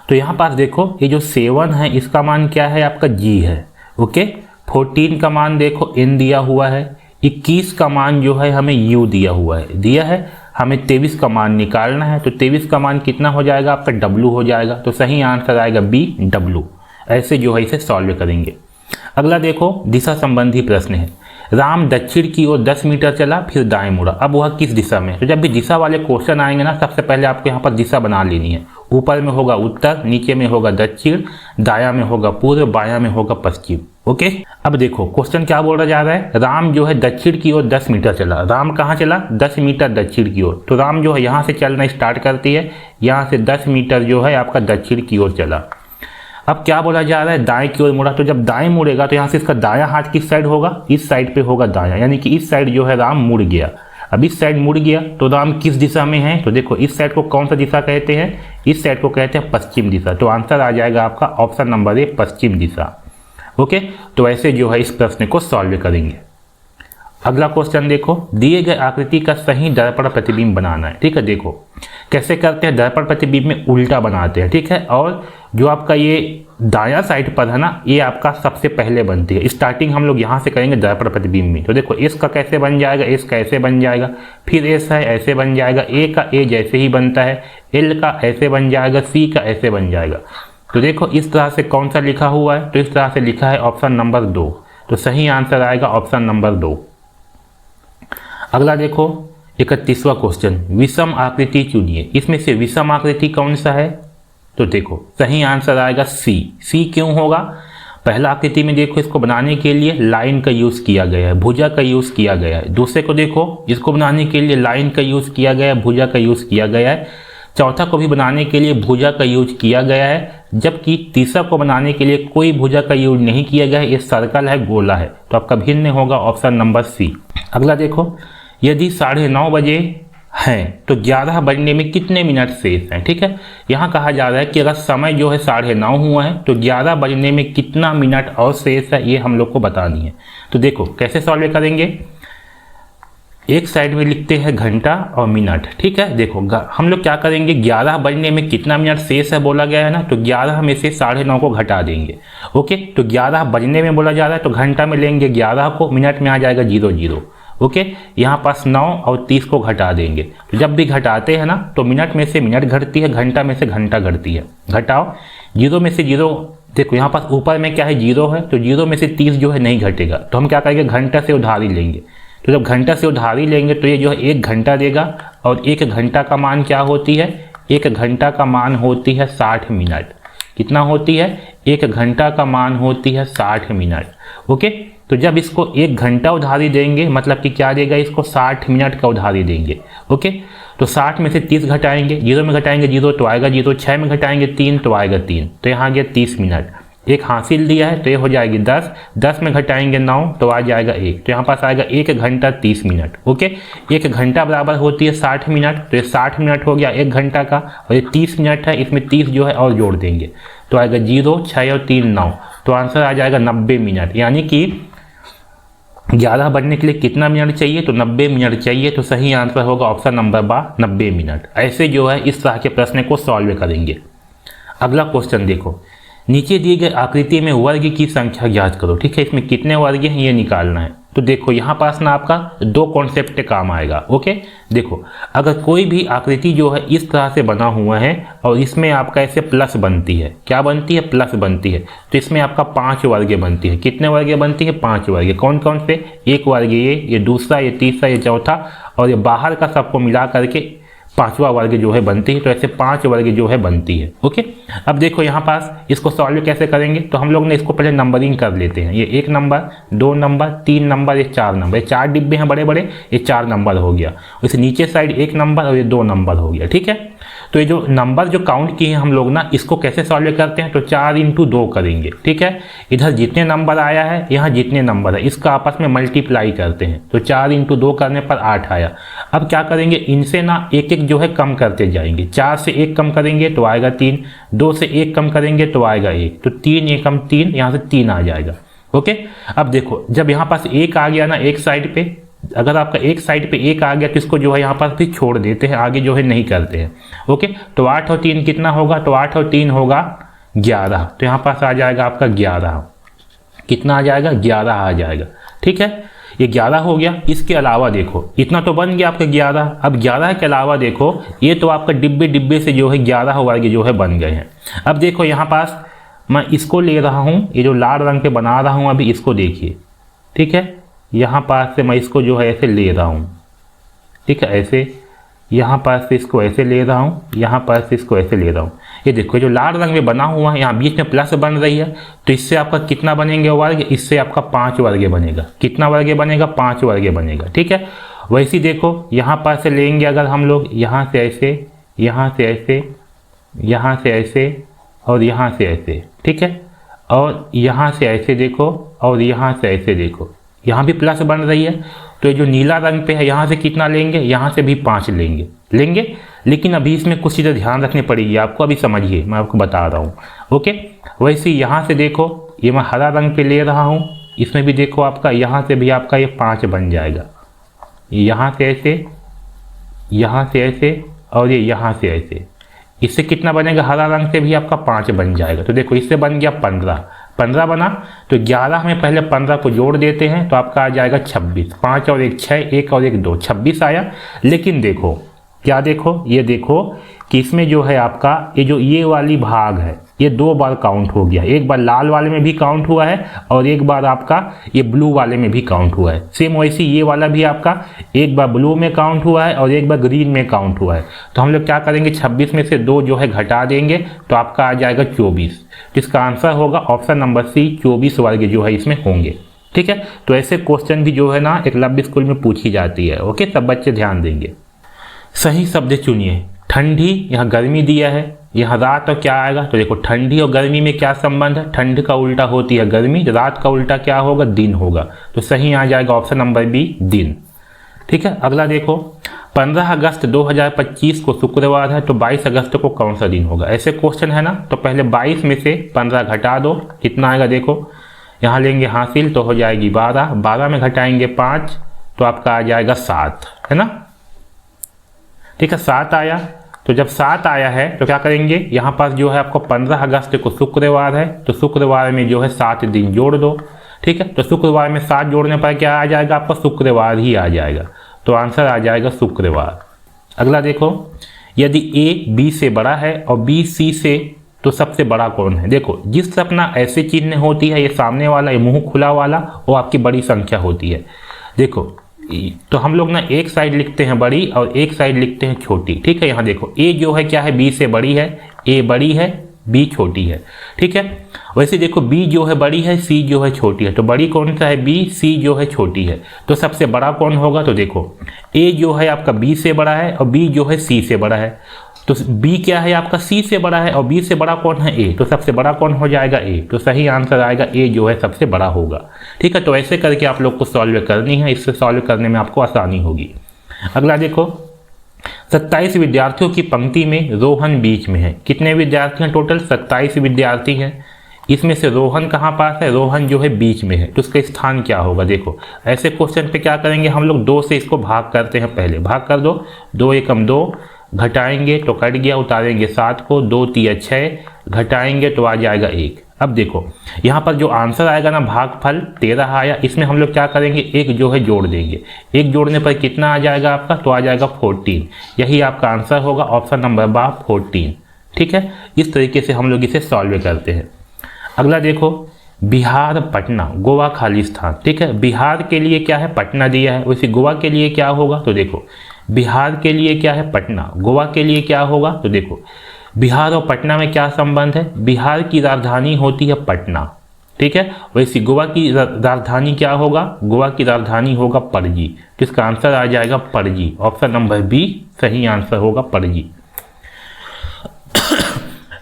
तो यहाँ पास देखो ये जो 7 है इसका मान क्या है, आपका जी है। ओके, 14 का मान देखो एन दिया हुआ है, 21 का मान जो है हमें यू दिया हुआ है, हमें 23 का मान निकालना है। तो 23 का मान कितना हो जाएगा, आपका डब्लू हो जाएगा। तो सही आंसर आएगा बी, डब्लू। ऐसे जो है इसे सॉल्व करेंगे। अगला देखो दिशा संबंधी प्रश्न है, राम दक्षिण की ओर 10 मीटर चला फिर दाएं मुड़ा, अब वह किस दिशा में। तो जब भी दिशा वाले क्वेश्चन आएंगे ना, सबसे पहले आपको यहाँ पर दिशा बना लेनी है। ऊपर में होगा उत्तर, नीचे में होगा दक्षिण, दाया में होगा पूर्व, बाया में होगा पश्चिम। ओके, अब देखो क्वेश्चन क्या बोला जा रहा है, राम जो है दक्षिण की ओर 10 मीटर चला। राम कहाँ चला, 10 मीटर दक्षिण की ओर। तो राम जो है यहाँ से चलना स्टार्ट करती है, यहाँ से 10 मीटर जो है आपका दक्षिण की ओर चला। अब क्या बोला जा रहा है, दाएं की ओर मुड़ा। तो जब दाएं मुड़ेगा तो यहाँ से इसका दायां हाथ किस साइड होगा, इस साइड पे होगा दायां, यानी कि इस साइड जो है राम मुड़ गया। अब इस साइड मुड़ गया तो राम किस दिशा में है, तो देखो इस साइड को कौन सा दिशा कहते हैं, इस साइड को कहते हैं पश्चिम दिशा। तो आंसर आ जाएगा आपका option number A, Paschim Disha. Okay, तो ऐसे जो है इस प्रश्न को सॉल्व करेंगे। अगला क्वेश्चन देखो, दिए गए आकृति का सही दर्पण प्रतिबिंब बनाना है। ठीक है, देखो कैसे करते हैं, दर्पण प्रतिबिंब में उल्टा बनाते हैं। ठीक है, और जो आपका ये दायां साइड पर है ना, ये आपका सबसे पहले बनती है। स्टार्टिंग हम लोग यहाँ से करेंगे दर्पण प्रतिबिंब में। तो देखो एस का कैसे बन जाएगा, एस कैसे बन जाएगा, फिर एस है ऐसे बन जाएगा, ए का ए जैसे ही बनता है, एल का ऐसे बन जाएगा, सी का ऐसे बन जाएगा। तो देखो इस तरह से कौन सा लिखा हुआ है, तो इस तरह से लिखा है ऑप्शन नंबर 2। तो सही आंसर आएगा ऑप्शन नंबर 2। अगला देखो 31वां क्वेश्चन, विषम आकृति चुनिए। इसमें से विषम आकृति कौन सा है, तो देखो सही आंसर आएगा सी। सी क्यों होगा, पहला आकृति में देखो इसको बनाने के लिए लाइन का यूज़ किया गया है, भुजा का यूज़ किया गया है। दूसरे को देखो इसको बनाने के लिए लाइन का यूज़ किया गया है, भुजा का यूज़ किया गया है। चौथा को भी बनाने के लिए भुजा का यूज किया गया है, जबकि तीसरा को बनाने के लिए कोई भुजा का यूज नहीं किया गया है। ये सर्कल है, गोला है। तो आपका भिन्न होगा ऑप्शन नंबर सी। अगला देखो, यदि 9:30 बजे हैं तो 11 बजने में कितने मिनट शेष हैं। ठीक है, यहाँ कहा जा रहा है कि अगर समय जो है 9:30 हुआ है तो 11 बजने में कितना मिनट और शेष है, ये हम लोग को बतानी है। तो देखो कैसे सॉल्व करेंगे, एक साइड में लिखते हैं घंटा और मिनट। ठीक है, देखो हम लोग क्या करेंगे, 11 बजने में कितना मिनट शेष है बोला गया है ना, तो 11 में से 9:30 को घटा देंगे। ओके, तो 11 बजने में बोला जा रहा है तो घंटा में लेंगे 11 को, मिनट में आ जाएगा 00। ओके, यहाँ पास 9 और 30 को घटा देंगे। तो जब भी घटाते हैं ना तो मिनट में से मिनट घटती है, घंटा में से घंटा घटती है। घटाओ, 0 में से 0, देखो यहाँ पास ऊपर में क्या है 0 है, तो 0 में से 30 जो है नहीं घटेगा। तो हम क्या करेंगे, घंटा से उधारी लेंगे। तो जब घंटा से उधारी लेंगे तो ये जो है 1 घंटा देगा, और 1 घंटा का मान क्या होती है, 1 घंटा का मान होती है 60 मिनट। कितना होती है, 1 घंटा का मान होती है 60 मिनट। ओके, तो जब इसको 1 घंटा उधारी देंगे मतलब कि क्या देगा, इसको 60 मिनट का उधारी देंगे। ओके, तो 60 में से 30 घटाएंगे, 0 में घटाएंगे 0 तो आएगा 0, 6 में घटाएंगे 3 तो आएगा 3, तो यहाँ आ गया 30 मिनट। एक हासिल दिया है तो ये हो जाएगी 10, 10 में घटाएंगे 9 तो आ जाएगा 1, तो यहाँ पास आएगा 1 घंटा 30 मिनट। ओके, 1 घंटा बराबर होती है 60 मिनट, तो ये 60 मिनट हो गया 1 घंटा का, और ये 30 मिनट है, इसमें 30 जो है और जोड़ देंगे तो आएगा 0, 6 और 3 9, तो आंसर आ जाएगा 90 मिनट। यानी कि 11 बनने के लिए कितना मिनट चाहिए, तो 90 मिनट चाहिए। तो सही आंसर होगा ऑप्शन नंबर 90 मिनट। ऐसे जो है इस तरह के प्रश्न को सॉल्व करेंगे। अगला क्वेश्चन देखो, नीचे दिए गए आकृति में वर्ग की संख्या ज्ञात करो। ठीक है, इसमें कितने वर्ग हैं ये निकालना है। तो देखो यहाँ पास ना आपका 2 कॉन्सेप्ट काम आएगा। ओके, देखो अगर कोई भी आकृति जो है इस तरह से बना हुआ है और इसमें आपका ऐसे प्लस बनती है, क्या बनती है, प्लस बनती है, तो इसमें आपका 5 वर्ग बनती है। कितने वर्ग बनती है, 5 वर्ग। कौन कौन से, एक वर्ग ये दूसरा, ये तीसरा, ये चौथा, और ये बाहर का सबको मिला करके 5वां वर्ग जो है बनती है। तो ऐसे 5 वर्ग जो है बनती है। ओके, अब देखो यहाँ पास इसको सॉल्व कैसे करेंगे, तो हम लोग ने इसको पहले नंबरिंग कर लेते हैं। ये 1 नंबर, 2 नंबर, 3 नंबर, ये 4 नंबर, ये 4 डिब्बे हैं बड़े बड़े, ये 4 नंबर हो गया। इस नीचे साइड 1 नंबर और ये 2 नंबर हो गया। ठीक है, तो ये जो नंबर जो काउंट किए हैं हम लोग ना, इसको कैसे सॉल्व करते हैं, तो 4 × 2 करेंगे। ठीक है, इधर जितने नंबर आया है, यहाँ जितने नंबर है, इसका आपस में मल्टीप्लाई करते हैं। तो 4 × 2 करने पर 8 आया। अब क्या करेंगे, इनसे ना एक एक जो है कम करते जाएंगे। 4 से 1 कम करेंगे तो आएगा 3, 2 से 1 कम करेंगे तो आएगा 1, तो 3 एकम 3, यहाँ से 3 आ जाएगा। ओके, अब देखो जब यहाँ पास एक आ गया ना एक साइड पे, अगर आपका एक साइड पे एक आ गया तो इसको जो है यहाँ पर फिर छोड़ देते हैं, आगे जो है नहीं करते हैं। ओके, तो 8 और 3 कितना होगा, तो 8 और 3 होगा 11, तो यहाँ पास आ जाएगा आपका 11। कितना आ जाएगा, 11 आ जाएगा। ठीक है, ये 11 हो गया। इसके अलावा देखो इतना तो बन गया आपका 11। अब 11 के अलावा देखो ये तो आपका डिब्बे डिब्बे से जो है 11 वर्ग जो है बन गए हैं। अब देखो यहाँ पास मैं इसको ले रहा हूँ, ये जो लाल रंग पे बना रहा हूँ अभी, इसको देखिए। ठीक है, यहाँ पास से मैं इसको जो है ऐसे ले रहा हूँ। ठीक है, ऐसे यहाँ पास से इसको ऐसे ले रहा हूँ, यहाँ पास से इसको ऐसे ले रहा हूँ। ये देखो जो लाल रंग में बना हुआ है, यहाँ बीच में प्लस बन रही है, तो इससे आपका कितना बनेंगे वर्ग, इससे आपका 5 वर्ग बनेगा। कितना वर्ग बनेगा, 5 वर्ग बनेगा। ठीक है, वैसे ही देखो यहाँ पास से लेंगे अगर हम लोग, यहाँ से ऐसे, यहाँ से ऐसे, यहाँ से ऐसे और यहाँ से ऐसे। ठीक है, और यहाँ से ऐसे देखो और यहाँ से ऐसे देखो, यहाँ भी प्लस बन रही है। तो ये जो नीला रंग पे है यहाँ से कितना लेंगे, यहाँ से भी 5 लेंगे। लेकिन अभी इसमें कुछ चीज़ें ध्यान रखनी पड़ेगी आपको, अभी समझिए, मैं आपको बता रहा हूँ। ओके, वैसे यहाँ से देखो ये मैं हरा रंग पे ले रहा हूँ, इसमें भी देखो आपका यहाँ से भी आपका ये 5 बन जाएगा। यहाँ से ऐसे, यहाँ से ऐसे और ये यहाँ से ऐसे, इससे कितना बनेगा, हरा रंग से भी आपका 5 बन जाएगा। तो देखो इससे बन गया 15 बना, तो 11 में पहले 15 को जोड़ देते हैं तो आपका आ जाएगा 26। 5 और 1 6, 1 और 1 2, 26 आया। लेकिन देखो क्या देखो, ये देखो कि इसमें जो है आपका ये जो ये वाली भाग है ये 2 बार काउंट हो गया। एक बार लाल वाले में भी काउंट हुआ है और एक बार आपका ये ब्लू वाले में भी काउंट हुआ है। सेम वैसे ये वाला भी आपका एक बार ब्लू में काउंट हुआ है और एक बार ग्रीन में काउंट हुआ है। तो हम लोग क्या करेंगे, 26 में से 2 जो है घटा देंगे तो आपका आ जाएगा 24। जिसका आंसर होगा ऑप्शन नंबर सी, 24 वर्ग जो है इसमें होंगे। ठीक है, तो ऐसे क्वेश्चन भी जो है ना एकलव्य स्कूल में पूछी जाती है। ओके, सब बच्चे ध्यान देंगे। सही शब्द चुनिए। ठंडी, यहाँ गर्मी दिया है, यहाँ रात और क्या आएगा, तो देखो ठंडी और गर्मी में क्या संबंध है, ठंड का उल्टा होती है गर्मी, रात का उल्टा क्या होगा, दिन होगा। तो सही आ जाएगा ऑप्शन नंबर बी, दिन। ठीक है, अगला देखो 15 अगस्त 2025 को शुक्रवार है, तो 22 अगस्त को कौन सा दिन होगा। ऐसे क्वेश्चन है ना, तो पहले 22 में से 15 घटा दो, कितना आएगा देखो, यहाँ लेंगे हासिल तो हो जाएगी 12, 12 में घटाएंगे 5 तो आपका आ जाएगा 7, है ना। ठीक है, 7 आया। तो जब 7 आया है तो क्या करेंगे, यहाँ पास जो है आपको 15 अगस्त को शुक्रवार है, तो शुक्रवार में जो है 7 दिन जोड़ दो। ठीक है, तो शुक्रवार में 7 जोड़ने पर क्या आ जाएगा आपका, शुक्रवार ही आ जाएगा। तो आंसर आ जाएगा शुक्रवार। अगला देखो, यदि ए बी से बड़ा है और बी सी से, तो सबसे बड़ा कौन है। देखो जिस अपना ऐसे चिन्ह होती है, ये सामने वाला, ये मुंह खुला वाला, वो आपकी बड़ी संख्या होती है। देखो तो हम लोग ना एक साइड लिखते हैं बड़ी और एक साइड लिखते हैं छोटी। ठीक है, यहाँ देखो ए जो है क्या है, बी से बड़ी है, ए बड़ी है, बी छोटी है। ठीक है, वैसे देखो बी जो है बड़ी है, सी जो है छोटी है, तो बड़ी कौन सा है, बी, सी जो है छोटी है। तो सबसे बड़ा कौन होगा, तो देखो ए जो है आपका बी से बड़ा है और बी जो है सी से बड़ा है, तो बी क्या है आपका, सी से बड़ा है और बी से बड़ा कौन है, ए, तो सबसे बड़ा कौन हो जाएगा, ए। तो सही आंसर आएगा ए जो है सबसे बड़ा होगा। ठीक है, तो ऐसे करके आप लोग को सॉल्व करनी है, इससे सॉल्व करने में आपको आसानी होगी। अगला देखो 27 विद्यार्थियों की पंक्ति में रोहन बीच में है। कितने विद्यार्थी हैं टोटल, 27 विद्यार्थी हैं। इसमें से रोहन कहाँ पास है, रोहन जो है बीच में है, तो उसका स्थान क्या होगा। देखो ऐसे क्वेश्चन पे क्या करेंगे हम लोग, 2 से इसको भाग करते हैं, पहले भाग कर दो, 2 एकम 2, घटाएंगे तो कट गया, उतारेंगे 7 को, 2 तिया 6, घटाएंगे तो आ जाएगा 1। अब देखो यहाँ पर जो आंसर आएगा ना, भागफल 13 आया, इसमें हम लोग क्या करेंगे, 1 जो है जोड़ देंगे। 1 जोड़ने पर कितना आ जाएगा आपका, तो आ जाएगा 14। यही आपका आंसर होगा ऑप्शन नंबर बा 14। ठीक है, इस तरीके से हम लोग इसे सॉल्व करते हैं। अगला देखो बिहार पटना गोवा खाली स्थान। ठीक है, बिहार के लिए क्या है, पटना दिया है, वैसे गोवा के लिए क्या होगा, तो देखो बिहार के लिए क्या है, पटना, गोवा के लिए क्या होगा, तो देखो बिहार और पटना में क्या संबंध है, बिहार की राजधानी होती है पटना। ठीक है, वैसे गोवा की राजधानी क्या होगा, गोवा की राजधानी होगा पणजी। तो इसका आंसर आ जाएगा पणजी, ऑप्शन नंबर बी सही आंसर होगा पणजी।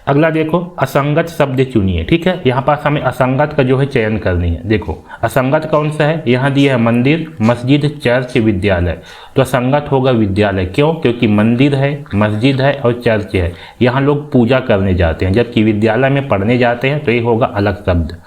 अगला देखो असंगत शब्द चुनिए। ठीक है, यहाँ पास हमें असंगत का जो है चयन करनी है। देखो असंगत कौन सा है, यहाँ दिया है मंदिर, मस्जिद, चर्च, विद्यालय। तो असंगत होगा विद्यालय, क्यों, क्योंकि मंदिर है, मस्जिद है और चर्च है, यहाँ लोग पूजा करने जाते हैं, जबकि विद्यालय में पढ़ने जाते हैं, तो ये होगा अलग शब्द।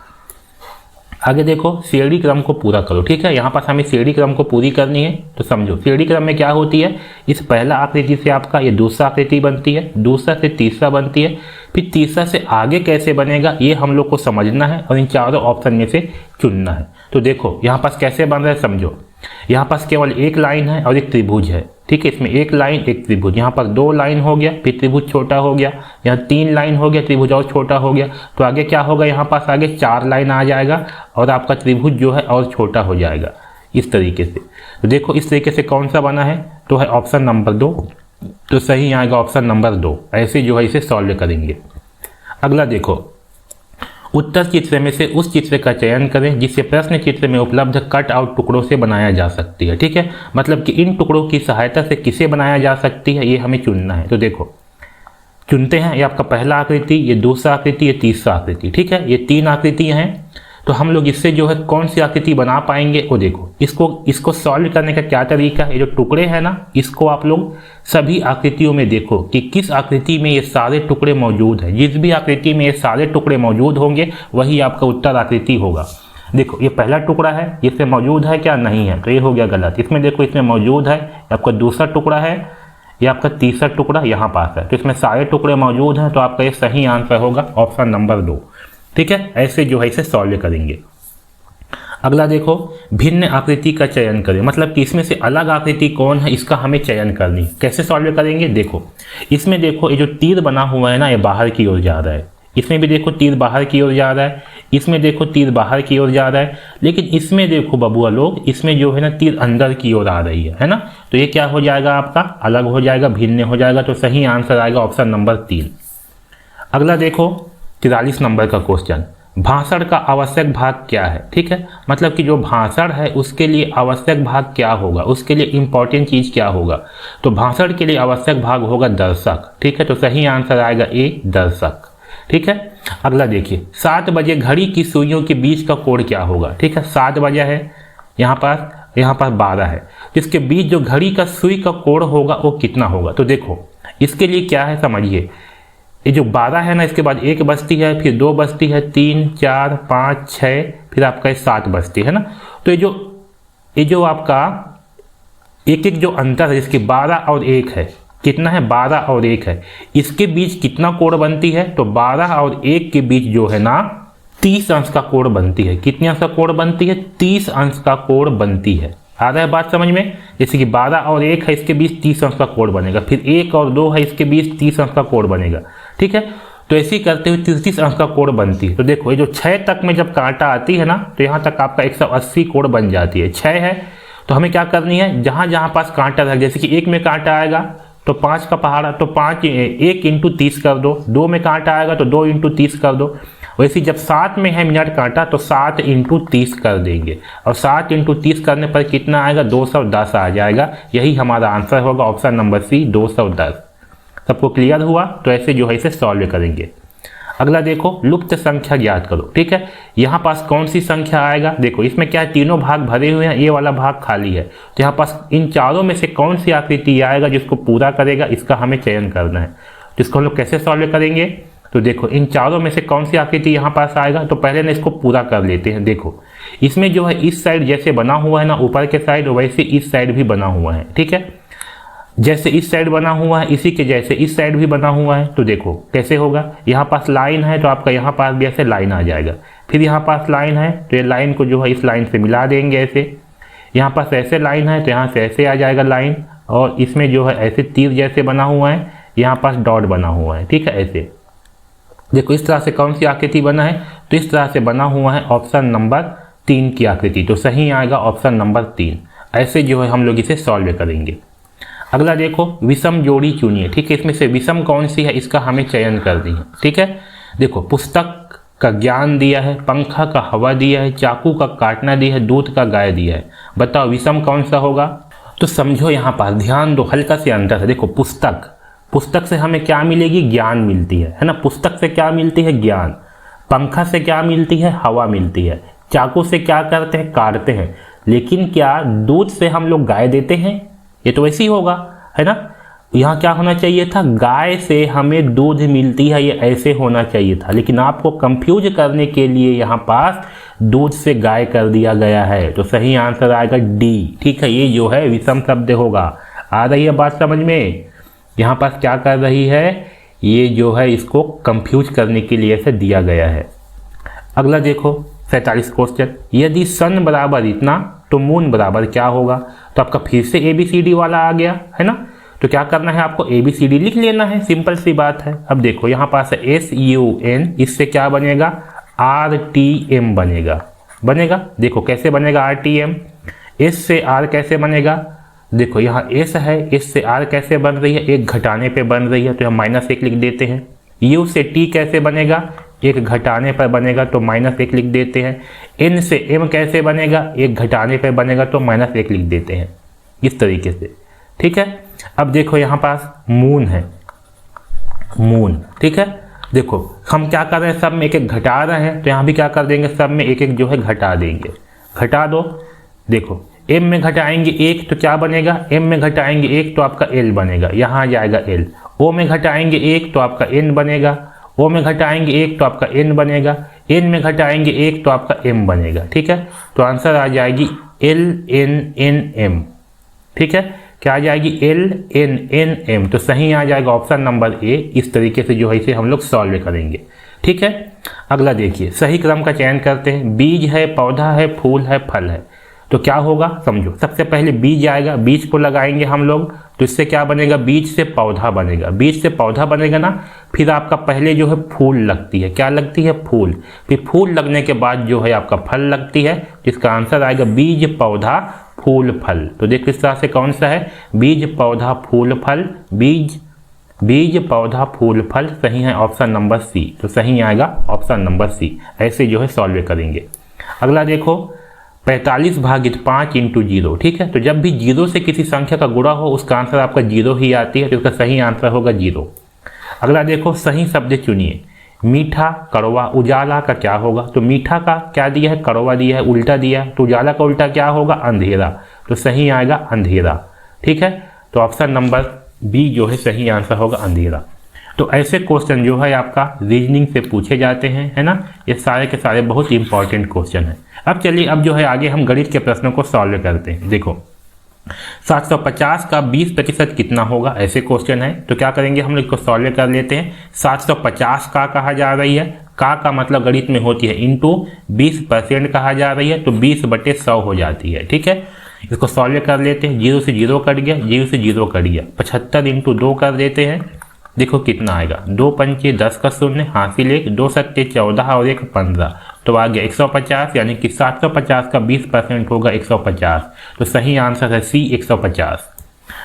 आगे देखो श्रेणी क्रम को पूरा करो। ठीक है, यहाँ पास हमें श्रेणी क्रम को पूरी करनी है। तो समझो श्रेणी क्रम में क्या होती है, इस पहला आकृति से आपका ये दूसरा आकृति बनती है, दूसरा से तीसरा बनती है, फिर तीसरा से आगे कैसे बनेगा ये हम लोग को समझना है और इन चारों ऑप्शन में से चुनना है। तो देखो यहाँ पास कैसे बन रहा है समझो, यहाँ पास केवल एक लाइन है और एक त्रिभुज है। ठीक है, इसमें एक लाइन एक त्रिभुज, यहाँ पर 2 लाइन हो गया, फिर त्रिभुज छोटा हो गया, यहाँ 3 लाइन हो गया, त्रिभुज और छोटा हो गया। तो आगे क्या होगा, यहाँ पास आगे 4 लाइन आ जाएगा और आपका त्रिभुज जो है और छोटा हो जाएगा इस तरीके से। तो देखो इस तरीके से कौन सा बना है, तो है ऑप्शन नंबर 2। तो सही आएगा ऑप्शन नंबर 2। ऐसे जो है इसे सॉल्व करेंगे। अगला देखो, उत्तर चित्र में से उस चित्र का चयन करें जिसे प्रश्न चित्र में उपलब्ध कट आउट टुकड़ों से बनाया जा सकती है। ठीक है, मतलब कि इन टुकड़ों की सहायता से किसे बनाया जा सकती है ये हमें चुनना है। तो देखो चुनते हैं, ये आपका पहला आकृति, ये दूसरा आकृति, ये तीसरा आकृति। ठीक है, ये 3 आकृतियां हैं। तो हम लोग इससे जो है कौन सी आकृति बना पाएंगे वो देखो, इसको सॉल्व करने का क्या तरीका है। ये जो टुकड़े हैं ना, इसको आप लोग सभी आकृतियों में देखो कि किस आकृति में ये सारे टुकड़े मौजूद हैं। जिस भी आकृति में ये सारे टुकड़े मौजूद होंगे वही आपका उत्तर आकृति होगा। देखो ये पहला टुकड़ा है, इसमें मौजूद है क्या, नहीं है, तो ये हो गया गलत। इसमें देखो इसमें मौजूद है, आपका दूसरा टुकड़ा है, ये आपका तीसरा टुकड़ा यहाँ पास है। तो इसमें सारे टुकड़े मौजूद हैं, तो आपका ये सही आंसर होगा ऑप्शन नंबर 2। ठीक है, ऐसे जो है इसे सॉल्व करेंगे। अगला देखो, भिन्न आकृति का चयन करें, मतलब कि इसमें से अलग आकृति कौन है इसका हमें चयन करनी। कैसे सॉल्व करेंगे, देखो इसमें देखो ये जो तीर बना हुआ है ना, ये बाहर की ओर जा रहा है। इसमें भी देखो तीर बाहर की ओर जा रहा है, इसमें देखो तीर बाहर की ओर जा रहा है, लेकिन इसमें देखो बबुआ लोग, इसमें जो है ना तीर अंदर की ओर आ रही है ना। तो ये क्या हो जाएगा, आपका अलग हो जाएगा, भिन्न हो जाएगा। तो सही आंसर आएगा ऑप्शन नंबर 3। अगला देखो 43 नंबर का क्वेश्चन, भाषण का आवश्यक भाग क्या है। ठीक है, मतलब कि जो भाषण है उसके लिए आवश्यक भाग क्या होगा, उसके लिए इंपॉर्टेंट चीज क्या होगा। तो भाषण के लिए आवश्यक भाग होगा दर्शक। ठीक है, तो सही आंसर आएगा ए, दर्शक। ठीक है, अगला देखिए, 7 बजे घड़ी की सुइयों के बीच का कोण क्या होगा। ठीक है, 7 बजे है, यहाँ पर 12 है, जिसके बीच जो घड़ी का सुई का कोण होगा वो कितना होगा। तो देखो इसके लिए क्या है समझिए, ये जो 12 है ना, इसके बाद 1 बचती है, फिर 2 बचती है, 3 4 5 6, फिर आपका 7 बचती है ना। तो ये जो आपका एक जो अंतर है, इसके 12 और 1 है, कितना है, 12 और 1 है, इसके बीच कितना कोण बनती है। तो 12 और 1 के बीच जो है ना 30 अंश का कोण बनती है। कितने अंश का कोण बनती है, 30 अंश का कोण बनती है। आ रहा है बात समझ में, जैसे कि 12 और 1 है, इसके बीच 30 अंश का कोण बनेगा, फिर 1 और 2 है, इसके बीच 30 अंश का कोण बनेगा। ठीक है, तो ऐसे ही करते हुए 30 अंश का कोण बनती है। तो देखो ये जो 6 तक में जब कांटा आती है ना, तो यहाँ तक आपका 180 कोण बन जाती है। 6 है तो हमें क्या करनी है, जहाँ जहाँ पास कांटा रह, जैसे कि 1 में कांटा आएगा तो 5 का पहाड़ा, तो 1 इंटू 30 कर दो। 2 में कांटा आएगा तो 2 इंटू 30 कर दो। वैसे जब 7 में है मिनट कांटा तो 7 इंटू 30 कर देंगे, और 7 इंटू 30 करने पर कितना आएगा, 210 आ जाएगा। यही हमारा आंसर होगा ऑप्शन नंबर सी, 210। सबको क्लियर हुआ, तो ऐसे जो है इसे सॉल्व करेंगे। अगला देखो, लुप्त संख्या ज्ञात करो। ठीक है, यहाँ पास कौन सी संख्या आएगा, देखो इसमें क्या है, तीनों भाग भरे हुए हैं, ये वाला भाग खाली है। तो यहाँ पास इन चारों में से कौन सी आकृति आएगा जिसको पूरा करेगा, इसका हमें चयन करना है। जिसको हम लोग कैसे सॉल्व करेंगे, तो देखो इन चारों में से कौन सी आकृति यहाँ पास आएगा, तो पहले ना इसको पूरा कर लेते हैं। देखो इसमें जो है इस साइड जैसे बना हुआ है ना ऊपर के साइड, वैसे इस साइड भी बना हुआ है। ठीक है, जैसे इस साइड बना हुआ है इसी के जैसे इस साइड भी बना हुआ है। तो देखो कैसे होगा, यहाँ पास लाइन है तो आपका यहाँ पास भी ऐसे लाइन आ जाएगा, फिर यहाँ पास लाइन है तो ये लाइन को जो है इस लाइन से मिला देंगे ऐसे। यहाँ पास ऐसे लाइन है तो यहाँ से ऐसे आ जाएगा लाइन, और इसमें जो है ऐसे तीर जैसे बना हुआ है, यहाँ पास डॉट बना हुआ है। ठीक है, ऐसे देखो इस तरह से कौन सी आकृति बना है, तो इस तरह से बना हुआ है ऑप्शन नंबर 3 की आकृति। तो सही आएगा ऑप्शन नंबर 3। ऐसे जो है हम लोग इसे सॉल्व करेंगे। अगला देखो, विषम जोड़ी चुनिए। ठीक है, इसमें से विषम कौन सी है इसका हमें चयन करनी है। ठीक है, देखो पुस्तक का ज्ञान दिया है, पंखा का हवा दिया है, चाकू का काटना दिया है, दूध का गाय दिया है। बताओ विषम कौन सा होगा। तो समझो यहाँ पर ध्यान दो, हल्का से अंतर है। देखो पुस्तक से हमें क्या मिलेगी, ज्ञान मिलती है ना। पुस्तक से क्या मिलती है, ज्ञान। पंखा से क्या मिलती है, हवा मिलती है। चाकू से क्या करते हैं, काटते हैं। लेकिन क्या दूध से हम लोग गाय देते हैं, ये तो वैसे ही होगा, है ना। यहाँ क्या होना चाहिए था, गाय से हमें दूध मिलती है, ये ऐसे होना चाहिए था। लेकिन आपको कंफ्यूज करने के लिए यहाँ पास दूध से गाय कर दिया गया है, तो सही आंसर आएगा डी। ठीक है, ये जो है विषम शब्द होगा। आ रही है बात समझ में? यहाँ पास क्या कर रही है, ये जो है इसको कंफ्यूज करने के लिए ऐसे दिया गया है। अगला देखो 47 क्वेश्चन, यदि सन बराबर इतना तो मून बराबर क्या होगा? तो आपका फिर से ABCD वाला आ गया है ना। तो क्या करना है आपको, ABCD लिख लेना है, सिंपल सी बात है। अब देखो यहाँ पास है SUN, इससे क्या बनेगा, RTM बनेगा। देखो कैसे बनेगा RTM, S से R कैसे बनेगा, देखो यहाँ S है, S से R कैसे बन रही है, एक घटाने पे बन रही है तो हम -1 लिख देते हैं। U से T कैसे बनेगा, एक घटाने पर बनेगा तो -1 लिख देते हैं। N से M कैसे बनेगा, एक घटाने पर बनेगा तो -1 लिख देते हैं, इस तरीके से। ठीक है, अब देखो यहाँ पास मून है, मून। ठीक है, देखो हम क्या कर रहे हैं, सब में एक एक घटा रहे हैं, तो यहाँ भी क्या कर देंगे, सब में एक एक जो है घटा देंगे। घटा दो, देखो M में घटाएंगे 1 तो क्या बनेगा, M में घटाएंगे 1 तो आपका L बनेगा, यहाँ आ जाएगा L। O में घटाएंगे 1 तो आपका N बनेगा, O में घटाएंगे 1 तो आपका N बनेगा, N में घटाएंगे 1 तो आपका M बनेगा। ठीक है, तो आंसर आ जाएगी LNNM। ठीक है, क्या आ जाएगी, LNNM। तो सही आ जाएगा ऑप्शन नंबर ए। इस तरीके से जो है इसे हम लोग सॉल्व करेंगे। ठीक है, अगला देखिए, सही क्रम का चयन करते हैं। बीज है, पौधा है, फूल है, फल है, तो क्या होगा समझो। सबसे पहले बीज आएगा, बीज को लगाएंगे हम लोग, तो इससे क्या बनेगा, बीज से पौधा बनेगा। बीज से पौधा बनेगा ना, फिर आपका पहले जो है फूल लगती है, क्या लगती है, फूल। फिर फूल लगने के बाद जो है आपका फल लगती है, जिसका आंसर आएगा बीज पौधा फूल फल। तो देखो इस तरह से कौन सा है, बीज पौधा फूल फल, बीज पौधा फूल फल, सही है ऑप्शन नंबर सी। तो सही आएगा ऑप्शन नंबर सी। ऐसे जो है सॉल्व करेंगे। अगला देखो 45/5 × 0। ठीक है, तो जब भी 0 से किसी संख्या का गुणा हो उसका आंसर आपका 0 ही आती है, तो इसका सही आंसर होगा 0। अगला देखो सही शब्द चुनिए। मीठा, कड़वा, उजाला का क्या होगा? तो मीठा का क्या दिया है, कड़वा दिया है, उल्टा दिया है, तो उजाला का उल्टा क्या होगा, अंधेरा। तो सही आएगा अंधेरा। ठीक है, तो ऑप्शन नंबर बी जो है सही आंसर होगा अंधेरा। तो ऐसे क्वेश्चन जो है आपका रीजनिंग से पूछे जाते हैं, है ना। ये सारे के सारे बहुत इंपॉर्टेंट क्वेश्चन हैं। अब चलिए, अब जो है आगे हम गणित के प्रश्नों को सॉल्व करते हैं। देखो 750 का 20% कितना होगा, ऐसे क्वेश्चन है। तो क्या करेंगे, हम लोग इसको सॉल्व कर लेते हैं। 750 का कहा जा रही है, का मतलब गणित में होती है इंटू 20% कहा जा रही है, तो 20/100 हो जाती है। ठीक है, इसको सॉल्व कर लेते हैं। 0 से 0 कट गया, 0 से 0 कट गया, 75 × 2 कर देते हैं। देखो कितना आएगा, 2 पंचे 10 का 0, हासिल 1, 2 सत्ते 14 और 1 15, तो आ गया 150। यानी कि 750 का 20% होगा 150। तो सही आंसर है सी 150।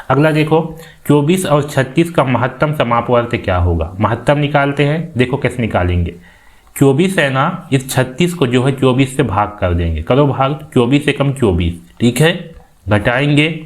अगला देखो 24 और 36 का महत्तम समापवर्त क्या होगा। महत्तम निकालते हैं, देखो कैसे निकालेंगे। 24 है ना, इस 36 को जो है 24 से भाग कर देंगे, करो भाग, 24 से कम 24। ठीक है, घटाएंगे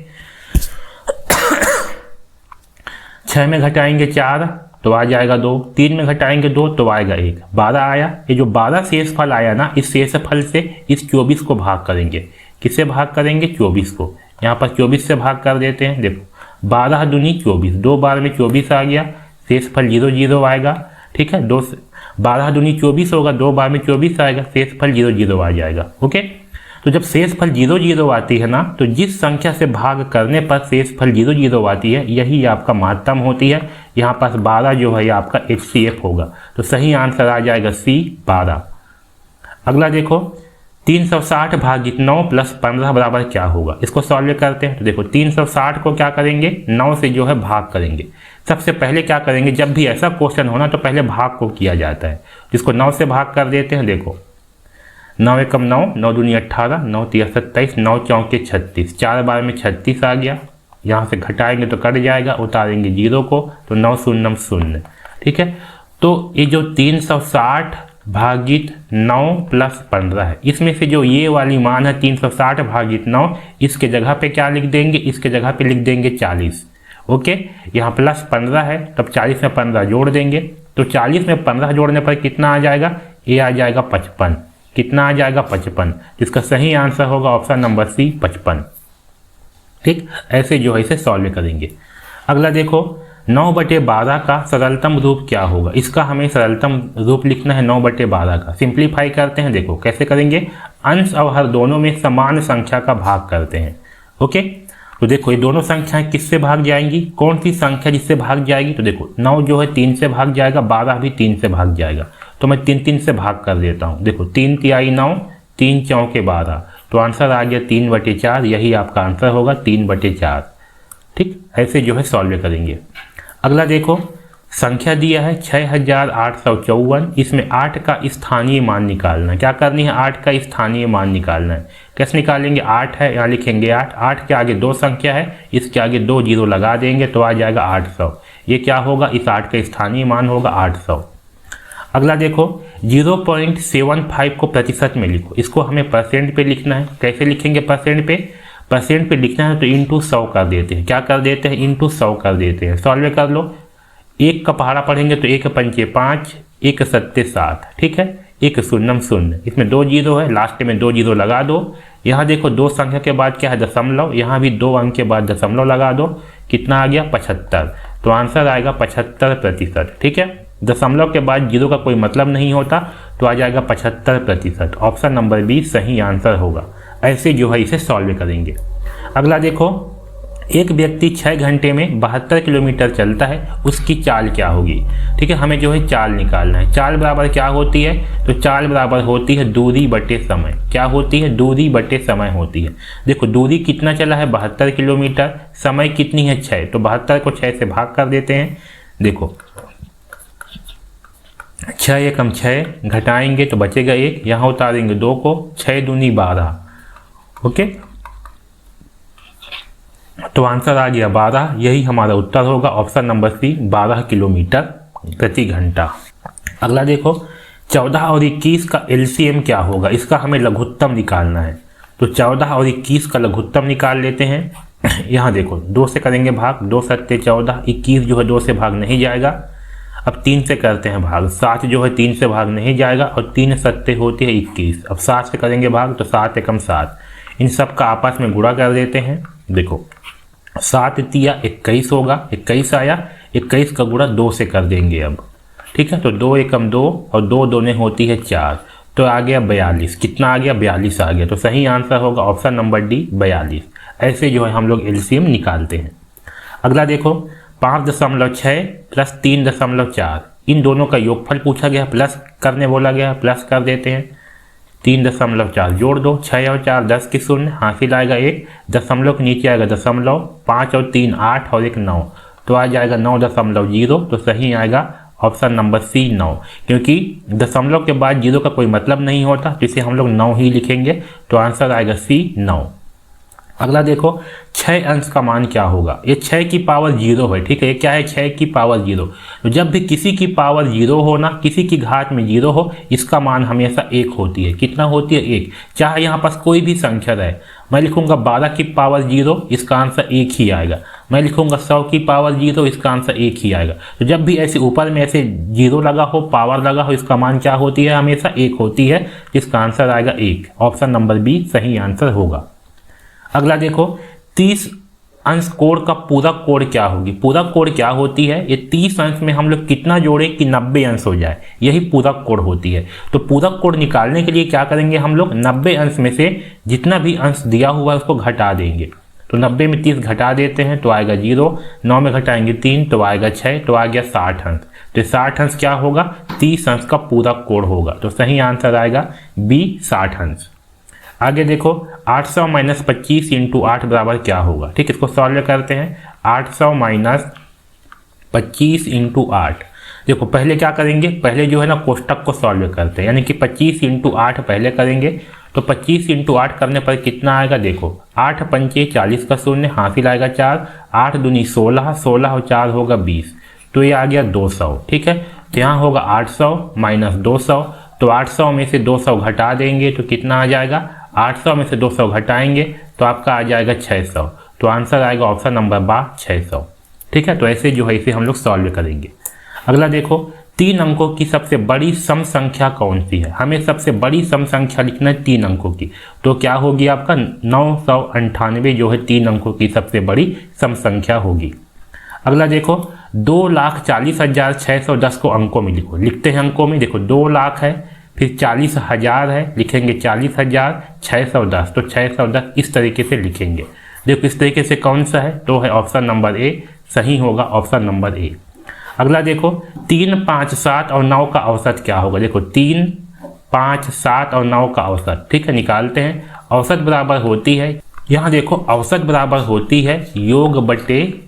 6 में घटाएंगे 4 तो आ जाएगा 2, 3 में घटाएंगे 2 तो आएगा 1, 12 आया। ये जो 12 शेष फल आया ना, इस शेष फल से इस 24 को भाग करेंगे। किससे भाग करेंगे, 24 को। यहाँ पर 24 से भाग कर देते हैं। देखो 12 दूनी 24, 2 बार में 24 आ गया, शेष फल 0 0 आएगा। ठीक है, 12 दूनी 24 होगा, 2 बार में 24 आएगा, शेष फल 0 0 आ जाएगा। ओके, तो जब शेष फल 0 0 आती है ना, तो जिस संख्या से भाग करने पर शेष फल 0 0 आती है, यही आपका महत्तम होती है। यहाँ पास 12 जो है आपका HCF होगा। तो सही आंसर आ जाएगा C 12। अगला देखो 360/9 + 15 बराबर क्या होगा। इसको सॉल्व करते हैं। तो देखो 360 को क्या करेंगे, 9 से जो है भाग करेंगे। सबसे पहले क्या करेंगे, जब भी ऐसा क्वेश्चन होना तो पहले भाग को किया जाता है, जिसको 9 से भाग कर देते हैं। देखो 9 एकम 9, 9 दूनी 18, 9 तिया 27, 9 चौके 36, 4 बार में 36 आ गया। यहाँ से घटाएंगे तो कट जाएगा, उतारेंगे 0 को तो 9 0 0। ठीक है, तो ये जो 360/9 + 15 है, इसमें से जो ये वाली मान है 360/9, इसके जगह पे क्या लिख देंगे, इसके जगह पे लिख देंगे 40। ओके, यहाँ +15 है, तब 40 में 15 जोड़ देंगे, तो 40 में 15 जोड़ने पर कितना आ जाएगा, ये आ जाएगा 55। कितना आ जाएगा, 55। जिसका सही आंसर होगा ऑप्शन नंबर सी 55। ठीक, ऐसे जो है इसे सॉल्व करेंगे। अगला देखो 9/12 का सरलतम रूप क्या होगा, इसका हमें सरलतम रूप लिखना है 9/12 का। सिंप्लीफाई करते हैं, देखो कैसे करेंगे, अंश और हर दोनों में समान संख्या का भाग करते हैं। ओके, तो देखो ये दोनों संख्याएं किससे भाग जाएंगी, कौन सी संख्या जिससे भाग जाएगी, तो देखो 9 जो है 3 से भाग जाएगा, 12 भी 3 से भाग जाएगा, तो मैं 3 से भाग कर देता हूँ। देखो 3 तिहाई 9, 3 चौके 12, तो आंसर आ गया 3/4, यही आपका आंसर होगा 3/4। ठीक, ऐसे जो है सॉल्व करेंगे। अगला देखो, संख्या दिया है 6854, इसमें 8 का स्थानीय मान निकालना है। क्या करनी है, 8 का स्थानीय मान निकालना है। कैसे निकालेंगे, 8 है, यहाँ लिखेंगे 8, 8 के आगे 2 संख्या है, इसके आगे 2 जीरो लगा देंगे तो आ जाएगा 800। ये क्या होगा, इस 8 का स्थानीय मान होगा 800। अगला देखो, 0.75 को प्रतिशत में लिखो, इसको हमें परसेंट पे लिखना है। कैसे लिखेंगे, परसेंट पे लिखना है तो इंटू 100 कर देते हैं। क्या कर देते हैं, इंटू 100 कर देते हैं। सॉल्व कर लो, 1 का पहाड़ा पढ़ेंगे तो 1 पंचे 5, 1 सत्ते 7, ठीक है, 1 शून्यम 0, इसमें 2 जीरो है, लास्ट में 2 जीरो लगा दो। यहाँ देखो 2 संख्या के बाद क्या है, दशमलव, यहाँ भी 2 अंक के बाद दशमलव लगा दो, कितना आ गया 75, तो आंसर आएगा 75%। ठीक है, दशमलव के बाद जीरो का कोई मतलब नहीं होता, तो आ जाएगा 75%। ऑप्शन नंबर बी सही आंसर होगा। ऐसे जो है इसे सॉल्व करेंगे। अगला देखो, एक व्यक्ति 6 घंटे में 72 किलोमीटर चलता है, उसकी चाल क्या होगी। ठीक है, हमें जो है चाल निकालना है। चाल बराबर क्या होती है, तो चाल बराबर होती है दूरी बटे समय। क्या होती है, दूरी बटे समय होती है। देखो दूरी कितना चला है 72 किलोमीटर, समय कितनी है 6, तो 72 को 6 से भाग कर देते हैं। देखो 6 एकम 6, घटाएंगे तो बचेगा 1, यहाँ उतारेंगे 2 को, 6 दूनी 12। ओके, तो आंसर आ गया 12, यही हमारा उत्तर होगा। ऑप्शन नंबर सी 12 किलोमीटर प्रति घंटा। अगला देखो, 14 और 21 का एलसीएम क्या होगा, इसका हमें लघुत्तम निकालना है। तो 14 और 21 का लघुत्तम निकाल लेते हैं। यहाँ देखो 2 से करेंगे भाग, 2 सत्ते 14, 21 जो है 2 से भाग नहीं जाएगा। अब 3 से करते हैं भाग, 7 जो है 3 से भाग नहीं जाएगा, और 3 सत्ते होती है 21। अब 7 से करेंगे भाग तो 7 एकम 7, इन सब का आपस में गुणा कर देते हैं। देखो 7 तिया 21 होगा, 21 आया, 21 का गुणा 2 से कर देंगे अब। ठीक है, तो 2 एकम 2 और 2 दोने होती है 4, तो आ गया 42। कितना आ गया, 42 आ गया, तो सही आंसर होगा ऑप्शन नंबर डी 42। ऐसे जो है हम लोग एलसीएम निकालते हैं। अगला देखो, 5.6 प्लस 3.4, इन दोनों का योगफल पूछा गया, प्लस करने बोला गया, प्लस कर देते हैं। 3.4 जोड़ दो, 6 और 4 10 की 0, हासिल आएगा 1, दशमलव के नीचे आएगा दशमलव, 5 और 3 8 और 1 9, तो आ जाएगा 9.0, तो सही आएगा ऑप्शन नंबर सी 9, क्योंकि दशमलव के बाद जीरो का कोई मतलब नहीं होता, तो इसे हम लोग 9 ही लिखेंगे, तो आंसर आएगा सी 9। अगला देखो, 6 अंश का मान क्या होगा, ये 6 की पावर 0 है। ठीक है, ये क्या है, 6 की पावर 0, तो जब भी किसी की पावर 0 हो ना, किसी की घात में 0 हो, इसका मान हमेशा 1 होती है। कितना होती है, 1, चाहे यहाँ पास कोई भी संख्या रहे। मैं लिखूंगा 12 की पावर 0, इसका आंसर 1 ही आएगा। मैं लिखूंगा 100 की पावर 0, इसका आंसर 1 ही आएगा। तो जब भी ऐसे ऊपर में ऐसे 0 लगा हो, पावर लगा हो, इसका मान क्या होती है, हमेशा 1 होती है, जिसका आंसर आएगा 1। ऑप्शन नंबर बी सही आंसर होगा। अगला देखो, 30 अंश कोण का पूरक कोण क्या होगी। पूरक कोण क्या होती है, ये 30 अंश में हम लोग कितना जोड़े कि 90 अंश हो जाए, यही पूरक कोण होती है। तो पूरक कोण निकालने के लिए क्या करेंगे हम लोग, 90 अंश में से जितना भी अंश दिया हुआ है उसको घटा देंगे। तो 90 में 30 घटा देते हैं तो आएगा 0, 9 में घटाएंगे 3 तो आएगा 6, तो आ गया 60 अंश। तो 60 अंश क्या होगा, 30 अंश का पूरक कोण होगा, तो सही आंसर आएगा बी 60 अंश। आगे देखो, 800 माइनस 25 इंटू 8 बराबर क्या होगा। ठीक है, इसको सॉल्व करते हैं। 800 माइनस 25 इंटू 8, देखो पहले क्या करेंगे, पहले जो है ना कोष्टक को सॉल्व करते हैं, यानी कि 25 इंटू 8 पहले करेंगे। तो 25 इंटू 8 करने पर कितना आएगा, देखो 8 पंचे 40 का 0, हासिल आएगा 4, 8 दूनी 16, 16 और 4 होगा 20, तो ये आ गया 200। ठीक है, तो यहाँ होगा 800 माइनस 200, तो 800 में से 200 घटा देंगे तो कितना आ जाएगा, 800 में से 200 घटाएंगे तो आपका आ जाएगा 600, तो आंसर आएगा ऑप्शन नंबर बा 600। ठीक है, तो ऐसे जो है इसे हम लोग सॉल्व करेंगे। अगला देखो, 3 अंकों की सबसे बड़ी सम संख्या कौन सी है। हमें सबसे बड़ी सम संख्या लिखना है 3 अंकों की, तो क्या होगी आपका 998 जो है 3 अंकों की सबसे बड़ी सम संख्या होगी। अगला देखो, 2,40,610 को अंकों में लिखो, लिखते हैं अंकों में। देखो 2 लाख है, फिर 40,000 है, लिखेंगे 40,610, तो 610 इस तरीके से लिखेंगे। देखो इस तरीके से कौन सा है, तो है ऑप्शन नंबर ए, सही होगा ऑप्शन नंबर ए। अगला देखो 3, 5, 7 और 9 का औसत क्या होगा। देखो 3, 5, 7 और 9 का औसत, ठीक है, निकालते हैं। औसत बराबर होती है, यहाँ देखो औसत बराबर होती है योग बटे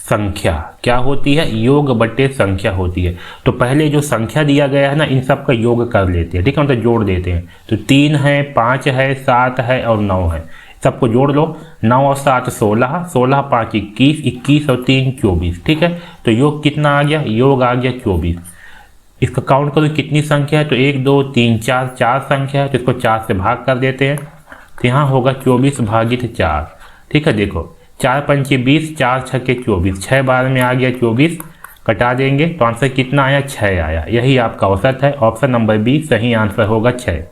संख्या। क्या होती है, योग बटे संख्या होती है। तो पहले जो संख्या दिया गया है ना, इन सब का योग कर लेते हैं, ठीक है, मतलब जोड़ देते हैं। तो 3 है, 5 है, 7 है और 9 है, सबको जोड़ लो। 9 और 7 16, 16 5 21, 21 और 3 24, ठीक है। तो योग कितना आ गया, योग आ गया 24। इसका काउंट करो कितनी संख्या है, तो 1 2 3 4, 4 संख्या है, तो इसको 4 से भाग कर देते हैं। तो यहाँ होगा 24 भागित 4, ठीक है। देखो 4 पंचे 20, 4 छक्के 24, 6 बार में आ गया 24, कटा देंगे तो आंसर कितना आया, 6 आया। यही आपका औसत है, ऑप्शन नंबर बी सही आंसर होगा 6।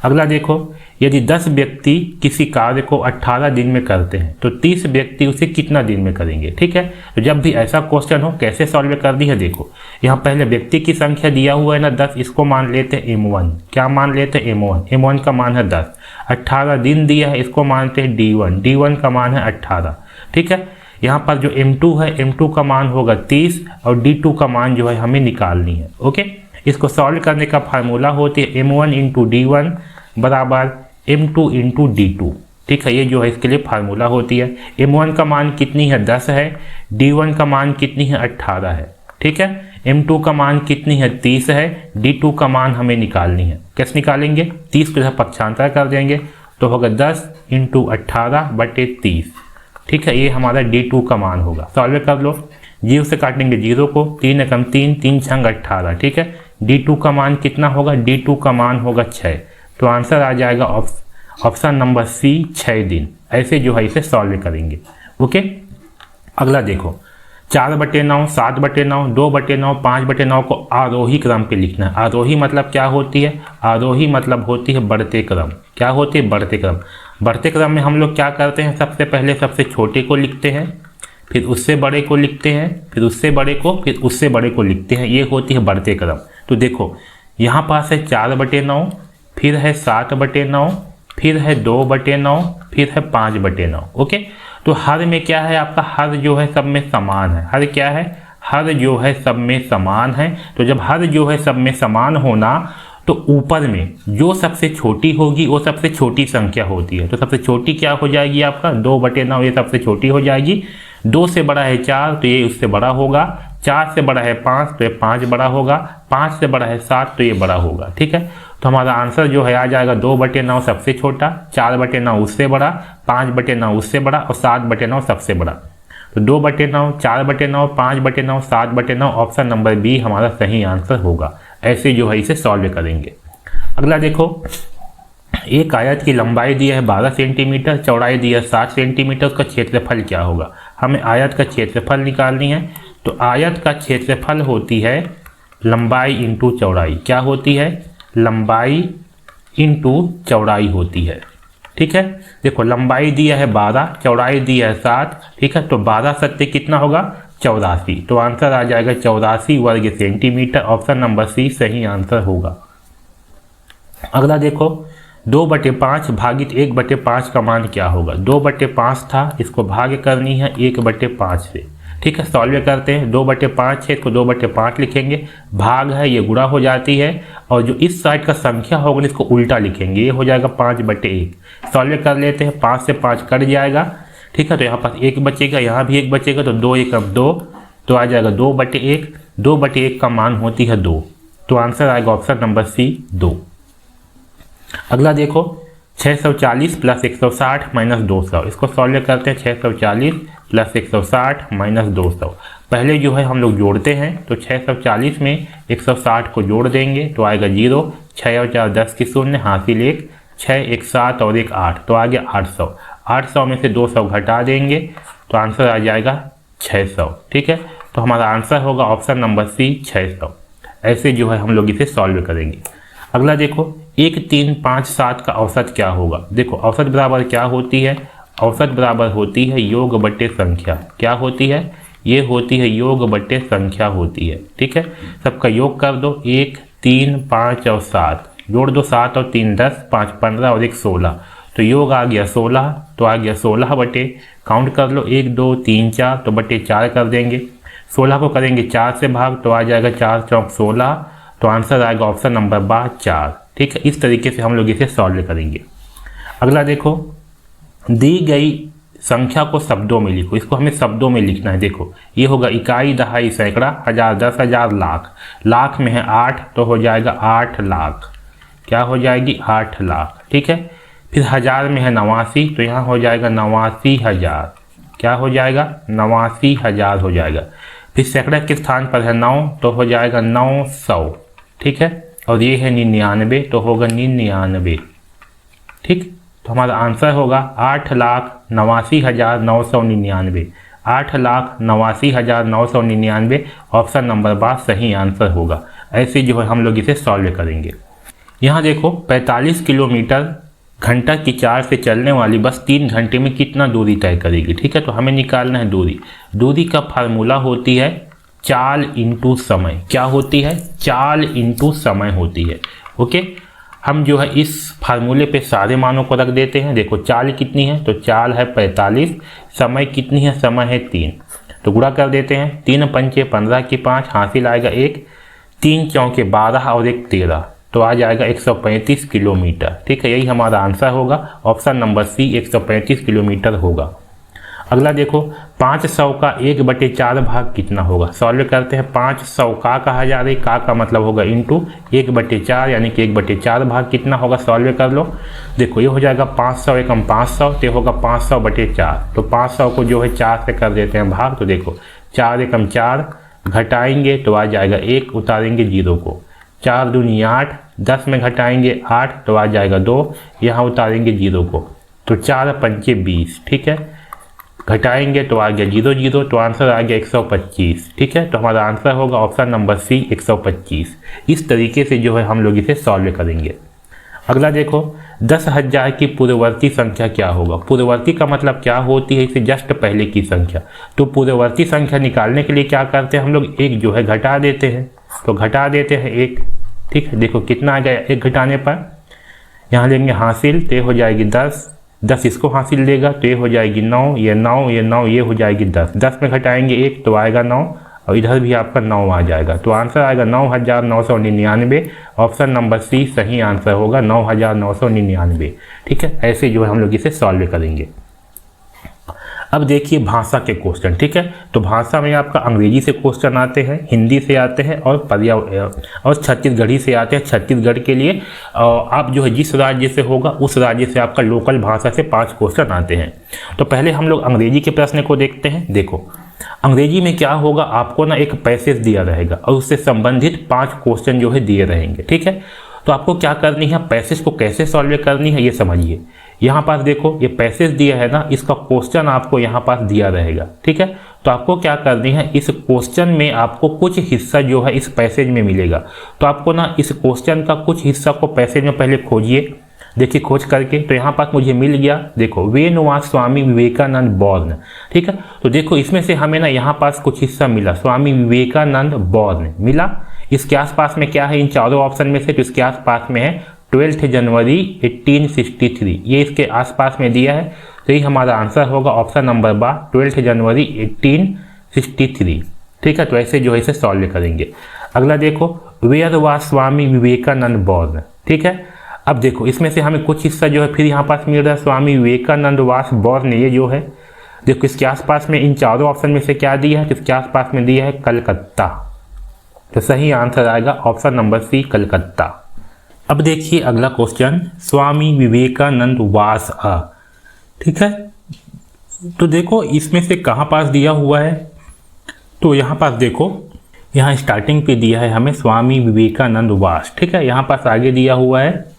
अगला देखो, यदि 10 व्यक्ति किसी कार्य को 18 दिन में करते हैं तो 30 व्यक्ति उसे कितना दिन में करेंगे, ठीक है। तो जब भी ऐसा क्वेश्चन हो कैसे सॉल्व कर दी है, देखो यहाँ पहले व्यक्ति की संख्या दिया हुआ है ना 10, इसको मान लेते हैं m1। क्या मान लेते हैं, m1। m1 का मान है 10। 18 दिन दिया है, इसको मानते हैं d1। d1 का मान है 18, ठीक है। यहाँ पर जो m2 है, m2 का मान होगा 30 और d2 का मान जो है हमें निकालनी है, ओके। इसको सॉल्व करने का फार्मूला होती है m1 इंटू d1 बराबर m2 इंटू d2, ठीक है। ये जो है इसके लिए फार्मूला होती है। m1 का मान कितनी है, 10 है। d1 का मान कितनी है, 18 है, ठीक है। m2 का मान कितनी है, 30 है। d2 का मान हमें निकालनी है। कैसे निकालेंगे, 30 को जब पक्षांतर कर देंगे तो होगा 10 इंटू 18 बटे 30, ठीक है। ये हमारा d2 का मान होगा। सॉल्व कर लो, 0 से काटेंगे 0 को, 3 एकम 3, 3 छंग 18, ठीक है। d2 का मान कितना होगा, d2 का मान होगा 6। तो आंसर आ जाएगा ऑप्शन नंबर सी, 6 दिन। ऐसे जो है इसे सॉल्व करेंगे, ओके। अगला देखो 4/9, 7/9, 2/9, 5/9 को आरोही क्रम पे लिखना है। आरोही मतलब क्या होती है, आरोही मतलब होती है बढ़ते क्रम। क्या होती है, बढ़ते क्रम। बढ़ते क्रम में हम लोग क्या करते हैं, सबसे पहले सबसे छोटे को लिखते हैं, फिर उससे बड़े को लिखते हैं, फिर उससे बड़े को, फिर उससे बड़े को लिखते हैं। ये होती है बढ़ते क्रम। तो देखो यहाँ पास है 4/9, फिर है 7/9, फिर है 2/9, फिर है 5/9, ओके। तो हर में क्या है आपका, हर जो है सब में समान है। हर क्या है, हर जो है सब में समान है। तो जब हर जो है सब में समान होना, तो ऊपर में जो सबसे छोटी होगी वो सबसे छोटी संख्या होती है। तो सबसे छोटी क्या हो जाएगी आपका, 2/9, ये सबसे छोटी हो जाएगी। 2 से बड़ा है 4 तो ये उससे बड़ा होगा। 4 से बड़ा है 5 तो ये 5 बड़ा होगा। 5 से बड़ा है 7 तो ये बड़ा होगा, ठीक है। तो हमारा आंसर जो है आ जाएगा 2/9 सबसे छोटा, 4/9 उससे बड़ा, 5/9 उससे बड़ा और 7/9 सबसे बड़ा। तो 2/9, 4/9, 5/9, 7/9, ऑप्शन नंबर बी हमारा सही आंसर होगा। ऐसे जो है इसे सॉल्व करेंगे। अगला देखो, एक आयत की लंबाई दिया है 12 सेंटीमीटर, चौड़ाई दिया है 60 सेंटीमीटर, उसका क्षेत्रफल क्या होगा। हमें आयत का क्षेत्रफल निकालनी है। तो आयत का क्षेत्रफल होती है लंबाई इंटू चौड़ाई। क्या होती है, लंबाई इंटू चौड़ाई होती है, ठीक है। देखो लंबाई दिया है 12, चौड़ाई दिया है 7, ठीक है। तो 12 सत्ते कितना होगा, 84। तो आंसर आ जाएगा 84 वर्ग सेंटीमीटर। ऑप्शन नंबर सी सही आंसर होगा। अगला देखो 2/5 भागित 1/5 का मान क्या होगा। 2/5 था, इसको भाग करनी है 1/5 से, ठीक है। सॉल्व करते हैं। 2/5 है, इसको 2/5 लिखेंगे, भाग है ये गुणा हो जाती है, और जो इस साइड का संख्या होगा इसको उल्टा लिखेंगे, ये हो जाएगा 5/1। सॉल्व कर लेते हैं, 5 से 5 कट जाएगा, ठीक है। तो यहाँ पास 1 बचेगा, यहाँ भी 1 बचेगा, तो 2 एकम 2, तो आ जाएगा 2/1। 2/1 का मान होती है 2। तो आंसर आएगा ऑप्शन नंबर सी, 2। अगला देखो 640 प्लस 160 माइनस 200, इसको सॉल्व करते हैं। 640 प्लस 160 माइनस 200, पहले जो है हम लोग जोड़ते हैं। तो 640 में 160 को जोड़ देंगे तो आएगा 0, 6 और 4 10 की 0, हासिल 1, 6 1 7 और 1 8, तो आ गया 800। 800 में से 200 घटा देंगे तो आंसर आ जाएगा 600, ठीक है। तो हमारा आंसर होगा ऑप्शन नंबर सी, 600। ऐसे जो है हम लोग इसे सॉल्व करेंगे। अगला देखो 1 3 5 7 का औसत क्या होगा। देखो औसत बराबर क्या होती है, औसत बराबर होती है योग बटे संख्या। क्या होती है, ये होती है योग बटे संख्या होती है। ठीक है, सबका योग कर दो, 1 3 5 और 7 जोड़ दो, 7 और 3 10, 5 15 और 1 16, तो योग आ गया 16। तो आ गया 16 बटे, काउंट कर लो 1 2 3 4, तो बटे 4 कर देंगे। 16 को करेंगे 4 से भाग, तो आ जाएगा 4 चौक 16, तो आंसर आएगा ऑप्शन नंबर 4। ठीक है, इस तरीके से हम लोग इसे सॉल्व करेंगे। अगला देखो, दी गई संख्या को शब्दों में लिखो। इसको हमें शब्दों में लिखना है। देखो ये होगा इकाई, दहाई, सैकड़ा, हजार, 10,000, लाख। लाख में है 8, तो हो जाएगा 8 लाख। क्या हो जाएगी? 8 लाख। ठीक है, फिर हजार में है 89, तो यहाँ हो जाएगा 89,000। क्या हो जाएगा? 89,000 हो जाएगा। फिर सैकड़ा के स्थान पर है 9, तो हो जाएगा 900। ठीक है, और ये है 99, तो होगा 99। ठीक, तो हमारा आंसर होगा 8,89,999। 8,89,999 ऑप्शन नंबर 12 सही आंसर होगा। ऐसे जो है हम लोग इसे सॉल्व करेंगे। यहाँ देखो 45 किलोमीटर घंटा की 4 से चलने वाली बस 3 घंटे में कितना दूरी तय करेगी। ठीक है, तो हमें निकालना है दूरी। दूरी का फार्मूला होती है चाल इंटू समय। क्या होती है? चाल इंटू समय होती है। ओके, हम जो है इस फार्मूले पे सारे मानों को रख देते हैं। देखो चाल कितनी है, तो चाल है 45, समय कितनी है, समय है 3, तो गुणा कर देते हैं। 3 पंचे 15 की 5, हासिल आएगा 1, 3 चौके 12 और 1 13, तो आ जाएगा 135 किलोमीटर। ठीक है, यही हमारा आंसर होगा। ऑप्शन नंबर सी 135 किलोमीटर होगा। अगला देखो 500 का 1/4 भाग कितना होगा। सॉल्व करते हैं। 500 का कहा जा रही, का मतलब होगा इंटू 1/4, यानी कि 1/4 भाग कितना होगा। सॉल्व कर लो। देखो ये हो जाएगा 500 एकम 500, तो होगा 500/4। तो 500 को जो है 4 से कर देते हैं भाग, तो देखो 4 एकम 4, घटाएंगे तो आ जाएगा 1, उतारेंगे 0 को, 4 दूनी 8, 10 में घटाएंगे 8, तो आ जाएगा 2, यहाँ उतारेंगे 0 को, तो 4 पंचे 20। ठीक है, घटाएंगे तो आ गया 0 0, तो आंसर आ गया 125। ठीक है, तो हमारा आंसर होगा ऑप्शन नंबर सी 125। इस तरीके से जो है हम लोग इसे सॉल्व करेंगे। अगला देखो 10,000 की पूर्ववर्ती संख्या क्या होगा। पूर्ववर्ती का मतलब क्या होती है? इसे जस्ट पहले की संख्या। तो पूर्ववर्ती संख्या निकालने के लिए क्या करते हैं हम लोग? एक जो है घटा देते हैं, तो घटा देते हैं 1। ठीक है, देखो कितना आ गया 1 घटाने पर, यहाँ लेंगे हासिल, तो हो जाएगी 10, 10 इसको हासिल लेगा, तो ये हो जाएगी 9, ये 9, ये 9, ये हो जाएगी 10, 10 में घटाएंगे 1, तो आएगा 9, और इधर भी आपका 9 आ जाएगा, तो आंसर आएगा 9,999। ऑप्शन नंबर सी सही आंसर होगा, 9,999। ठीक है, ऐसे जो है हम लोग इसे सॉल्व करेंगे। अब देखिए भाषा के क्वेश्चन। ठीक है, तो भाषा में आपका अंग्रेजी से क्वेश्चन आते हैं, हिंदी से आते हैं, और छत्तीसगढ़ी से आते हैं। छत्तीसगढ़ के लिए आप जो है जिस राज्य से होगा उस राज्य से आपका लोकल भाषा से 5 क्वेश्चन आते हैं। तो पहले हम लोग अंग्रेजी के प्रश्न को देखते हैं। देखो अंग्रेजी में क्या होगा, आपको ना एक पैसेज दिया रहेगा और उससे संबंधित 5 क्वेश्चन जो है दिए रहेंगे। ठीक है, तो आपको क्या करनी है, पैसेज को कैसे सॉल्व करनी है ये समझिए। यहाँ पास देखो ये पैसेज दिया है ना, इसका क्वेश्चन आपको यहाँ पास दिया रहेगा। ठीक है, तो आपको क्या करनी है, इस क्वेश्चन में आपको कुछ हिस्सा जो है इस पैसेज में मिलेगा, तो आपको ना इस क्वेश्चन का कुछ हिस्सा को पैसेज में पहले खोजिए। देखिए खोज करके, तो यहाँ पास मुझे मिल गया। देखो when was Swami Vivekananda born. ठीक है, तो देखो इसमें से हमें ना यहाँ पास कुछ हिस्सा मिला, स्वामी विवेकानंद बॉर्न मिला। इसके आसपास में क्या है इन चारों ऑप्शन में से, तो इसके आसपास में है 12 जनवरी 1863, ये इसके आसपास में दिया है, तो ये हमारा आंसर होगा ऑप्शन नंबर 12 जनवरी 1863। ठीक है, तो ऐसे जो है इसे सॉल्व करेंगे। अगला देखो where was Swami Vivekananda born. ठीक है, अब देखो इसमें से हमें कुछ हिस्सा जो है फिर यहाँ पास मिल रहा है, स्वामी विवेकानंद वाज बॉर्न, ये जो है देखो इसके आसपास में इन चारों ऑप्शन में से क्या दिया है, तो इसके आसपास में दिया है कलकत्ता, तो सही आंसर आएगा ऑप्शन नंबर सी कलकत्ता। अब देखिए अगला क्वेश्चन, स्वामी विवेकानंद वास अ। ठीक है, तो देखो इसमें से कहाँ पास दिया हुआ है, तो यहाँ पास देखो यहाँ स्टार्टिंग पे दिया है हमें स्वामी विवेकानंद वास। ठीक है, यहाँ पास आगे दिया हुआ है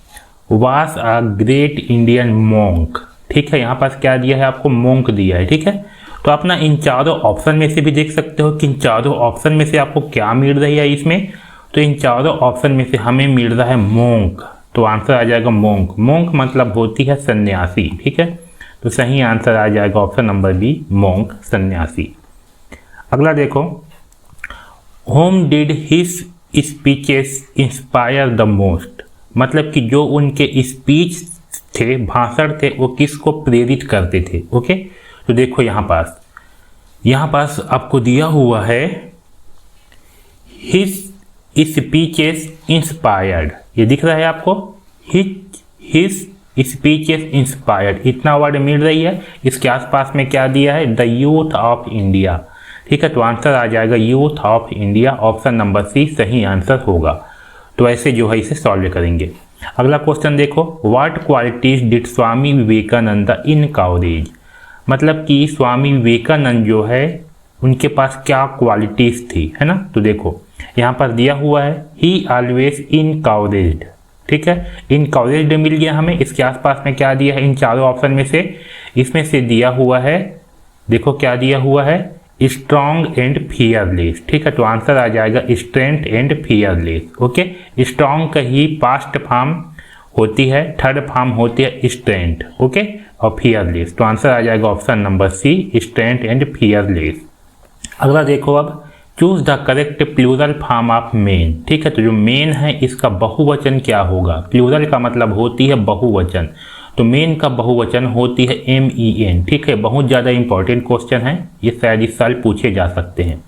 वास अ ग्रेट इंडियन मोंक। ठीक है, यहाँ पास क्या दिया है आपको, मोंक दिया है। ठीक है, तो अपना इन चारों ऑप्शन में से भी देख सकते हो कि इन चारों ऑप्शन में से आपको क्या मिल रही है इसमें, तो इन चारों ऑप्शन में से हमें मिल रहा है मोंक, तो आंसर आ जाएगा मोंक। मोंक मतलब होती है सन्यासी। ठीक है, तो सही आंसर आ जाएगा ऑप्शन नंबर बी मोंक, सन्यासी। अगला देखो, home did his speeches inspire the most, मतलब कि जो उनके स्पीच थे, भाषण थे, वो किसको प्रेरित करते थे। ओके, तो देखो यहाँ पास आपको दिया हुआ है हिज स्पीचेस इंस्पायर्ड, ये दिख रहा है आपको, हिज स्पीचेस इंस्पायर्ड, इतना वर्ड मिल रही है। इसके आसपास में क्या दिया है, द यूथ ऑफ इंडिया। ठीक है, तो आंसर आ जाएगा youth of India, option number C सही आंसर होगा। तो ऐसे जो है इसे सॉल्व करेंगे। अगला क्वेश्चन देखो, what qualities did Swami Vivekananda in college, मतलब कि स्वामी विवेकानंद जो है उनके पास क्या क्वालिटीज थी, है ना। तो देखो यहाँ पर दिया हुआ है ही ऑलवेज इन कॉलेज, ठीक है, इन कॉलेज मिल गया हमें। इसके आसपास में क्या दिया है, इन चारों ऑप्शन में से इसमें से दिया हुआ है, देखो क्या दिया हुआ है, स्ट्रॉन्ग एंड फियरलेस। ठीक है, तो आंसर आ जाएगा strength and fearless. Okay, strong का ही पास्ट फॉर्म होती है, थर्ड फॉर्म होती है स्ट्रेंथ। ओके, और फियरलेस, तो आंसर आ जाएगा option number C strength and fearless. अगला देखो, अब choose the correct plural form of men. ठीक है, तो जो मेन है इसका बहुवचन क्या होगा, प्लूरल का मतलब होती है बहुवचन, तो मेन का बहुवचन होती है MEN। ठीक है, बहुत ज़्यादा इंपॉर्टेंट क्वेश्चन है, ये शायद इस साल पूछे जा सकते हैं।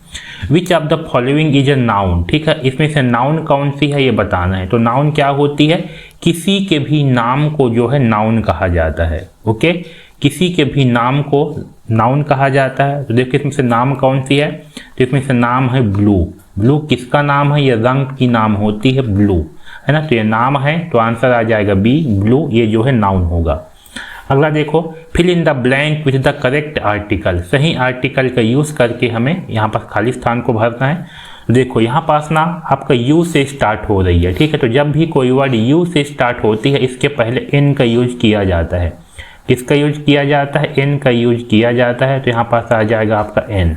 Which of the following is a noun, ठीक है, इसमें से नाउन कौन सी है ये बताना है। तो नाउन क्या होती है, किसी के भी नाम को जो है नाउन कहा जाता है। ओके, किसी के भी नाम को नाउन कहा जाता है। तो देखिए इसमें से नाम कौन सी है, तो इसमें से नाम है ब्लू। ब्लू किसका नाम है, ये रंग की नाम होती है ब्लू, है ना, तो ये नाम है, तो आंसर आ जाएगा बी ब्लू, ये जो है नाउन होगा। अगला देखो, fill in the blank with the correct article, सही आर्टिकल का यूज करके हमें यहाँ पर खाली स्थान को भरना है। तो देखो यहाँ पास ना आपका यू से स्टार्ट हो रही है। ठीक है, तो जब भी कोई वर्ड यू से स्टार्ट होती है इसके पहले एन का यूज किया जाता है। किसका यूज किया जाता है, एन का यूज किया जाता है, तो यहाँ पास आ जाएगा आपका एन।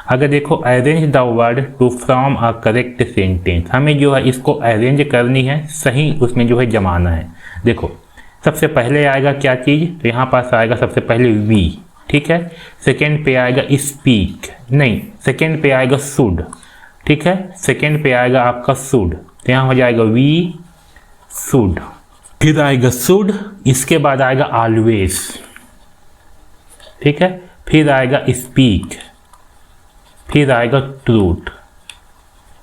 अगर देखो arrange the word to from a correct sentence, हमें जो है इसको अरेंज करनी है, सही उसमें जो है जमाना है। देखो सबसे पहले आएगा क्या चीज़, तो यहाँ पास आएगा सबसे पहले वी। ठीक है, सेकेंड पे आएगा स्पीक, नहीं सेकेंड पे आएगा शुड। ठीक है, सेकेंड पे आएगा आपका शुड, तो यहाँ हो जाएगा वी शुड, फिर आएगा शुड, इसके बाद आएगा ऑलवेज। ठीक है, फिर आएगा स्पीक, फिर आएगा ट्रूथ।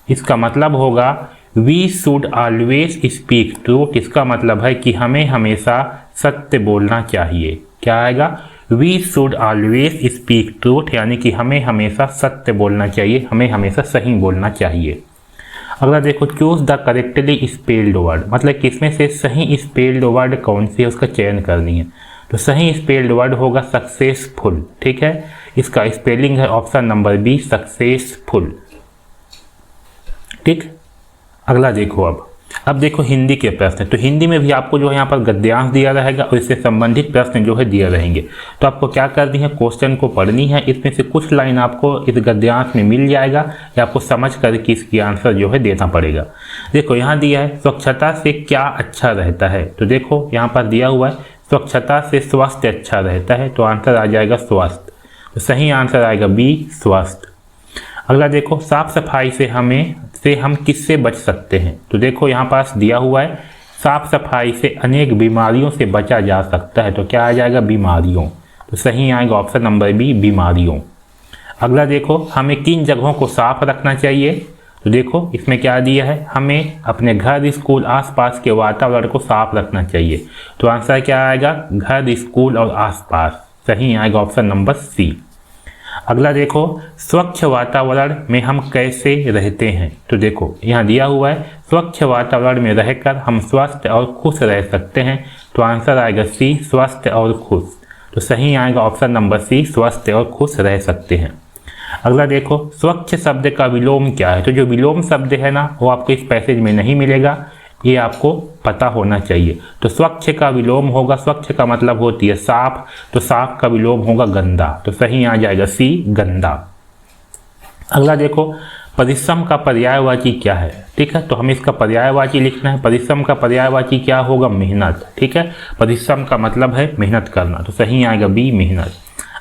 इसका मतलब होगा we should always speak truth, इसका मतलब है कि हमें हमेशा सत्य बोलना चाहिए। क्या आएगा, we should always speak truth, यानी कि हमें हमेशा सत्य बोलना चाहिए, हमें हमेशा सही बोलना चाहिए। अगला देखो, choose the correctly spelled word, मतलब कि इसमें से सही स्पेल्ड वर्ड कौन सी है उसका चयन करनी है। तो सही स्पेल्ड वर्ड होगा सक्सेसफुल। ठीक है, इसका स्पेलिंग है ऑप्शन नंबर बी सक्सेसफुल। ठीक, अगला देखो, अब देखो हिंदी के प्रश्न। तो हिंदी में भी आपको जो है यहाँ पर गद्यांश दिया रहेगा और इससे संबंधित प्रश्न जो है दिए रहेंगे। तो आपको क्या करनी है, क्वेश्चन को पढ़नी है, इसमें से कुछ लाइन आपको इस गद्यांश में मिल जाएगा या आपको समझ करके इसकी आंसर जो है देना पड़ेगा। देखो यहाँ दिया है स्वच्छता से क्या अच्छा रहता है, तो देखो यहाँ पर दिया हुआ है स्वच्छता से स्वास्थ्य अच्छा रहता है, तो आंसर आ जाएगा स्वास्थ्य, तो सही आंसर आएगा बी स्वास्थ्य। अगला देखो, साफ सफाई से हम किससे बच सकते हैं, तो देखो यहाँ पास दिया हुआ है साफ सफाई से अनेक बीमारियों से बचा जा सकता है, तो क्या आ जाएगा बीमारियों, तो सही आएगा ऑप्शन नंबर बी बीमारियों। अगला देखो, हमें किन जगहों को साफ रखना चाहिए, तो देखो इसमें क्या दिया है, हमें अपने घर स्कूल आसपास के वातावरण को साफ रखना चाहिए, तो आंसर क्या आएगा घर स्कूल और आसपास, सही आएगा ऑप्शन नंबर सी। अगला देखो, स्वच्छ वातावरण में हम कैसे रहते हैं, तो देखो यहाँ दिया हुआ है स्वच्छ वातावरण में रहकर हम स्वस्थ और खुश रह सकते हैं, तो आंसर आएगा सी स्वस्थ और खुश, तो सही आएगा ऑप्शन नंबर सी स्वस्थ और खुश रह सकते हैं। अगला देखो, स्वच्छ शब्द का विलोम क्या है, तो जो विलोम शब्द है ना वो आपको इस पैसेज में नहीं मिलेगा, ये आपको पता होना चाहिए। तो स्वच्छ का विलोम होगा, स्वच्छ का मतलब होती है साफ, तो साफ का विलोम होगा गंदा, तो सही आ जाएगा सी गंदा। अगला देखो, परिश्रम का पर्यायवाची क्या है, ठीक है, तो हमें इसका पर्यायवाची लिखना है। परिश्रम का पर्यायवाची क्या होगा, मेहनत। ठीक है, परिश्रम का मतलब है मेहनत करना, तो सही आएगा बी मेहनत।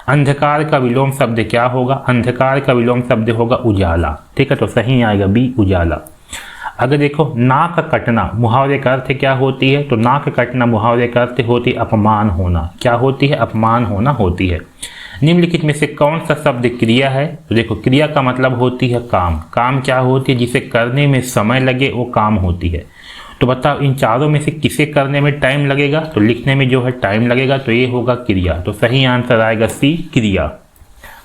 अंधकार का विलोम शब्द क्या होगा? अंधकार का विलोम शब्द होगा उजाला। ठीक है, तो सही आएगा बी उजाला। अगर देखो नाक कटना मुहावरे का अर्थ क्या होती है? तो नाक कटना मुहावरे का अर्थ होती है अपमान होना। क्या होती है? अपमान होना होती है। निम्नलिखित में से कौन सा शब्द क्रिया है? तो देखो क्रिया का मतलब होती है काम। काम क्या होती है? जिसे करने में समय लगे वो काम होती है। तो बताओ इन चारों में से किसे करने में टाइम लगेगा? तो लिखने में जो है टाइम लगेगा, तो ये होगा क्रिया। तो सही आंसर आएगा सी क्रिया।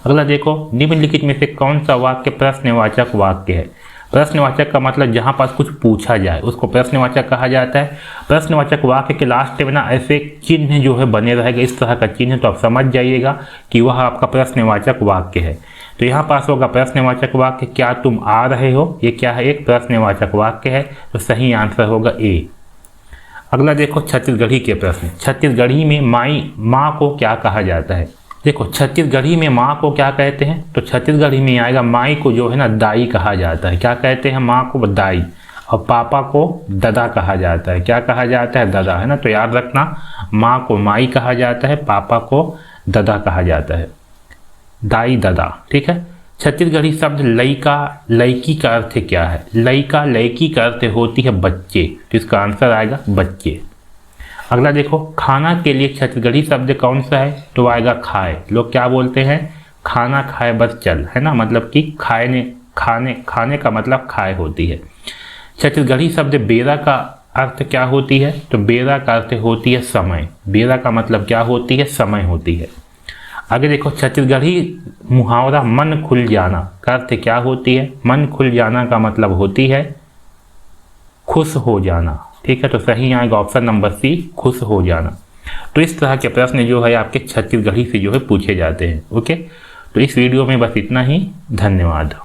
अगला देखो निम्नलिखित में से कौन सा वाक्य प्रश्नवाचक वाक्य है? प्रश्नवाचक का मतलब जहाँ पास कुछ पूछा जाए उसको प्रश्नवाचक कहा जाता है। प्रश्नवाचक वाक्य के लास्ट में ना ऐसे चिन्ह जो है बने रहेगा, इस तरह का चिन्ह, तो आप समझ जाइएगा कि वह आपका प्रश्नवाचक वाक्य है। तो यहाँ पास होगा प्रश्नवाचक वाक्य क्या तुम आ रहे हो, ये क्या है? एक प्रश्नवाचक वाक्य है। तो सही आंसर होगा ए। अगला देखो छत्तीसगढ़ी के प्रश्न। छत्तीसगढ़ी में माँ को क्या कहा जाता है? देखो छत्तीसगढ़ी में माँ को क्या कहते हैं? तो छत्तीसगढ़ी में आएगा माई को जो है ना दाई कहा जाता है। क्या कहते हैं? माँ को दाई। और पापा को ददा कहा जाता है। क्या कहा जाता है? ददा, है ना। तो याद रखना माँ को माई कहा जाता है, पापा को ददा कहा जाता है, दाई ददा। ठीक है। छत्तीसगढ़ी शब्द लइका लड़की का अर्थ क्या है? लइका लड़की का अर्थ होती है बच्चे। तो इसका आंसर आएगा बच्चे। अगला देखो खाना के लिए छत्तीसगढ़ी शब्द कौन सा है? तो आएगा खाए। लोग क्या बोलते हैं? खाना खाए बस चल, है ना। मतलब कि खाने का मतलब खाए होती है। छत्तीसगढ़ी शब्द बेरा का अर्थ क्या होती है? तो बेरा का अर्थ होती है समय। बेरा का मतलब क्या होती है? समय होती है। आगे देखो छत्तीसगढ़ी मुहावरा मन खुल जाना का अर्थ क्या होती है? मन खुल जाना का मतलब होती है खुश हो जाना। ठीक है, तो सही आएगा ऑप्शन नंबर सी, खुश हो जाना। तो इस तरह के प्रश्न जो है आपके छत्तीसगढ़ी से जो है पूछे जाते हैं। ओके, तो इस वीडियो में बस इतना ही। धन्यवाद।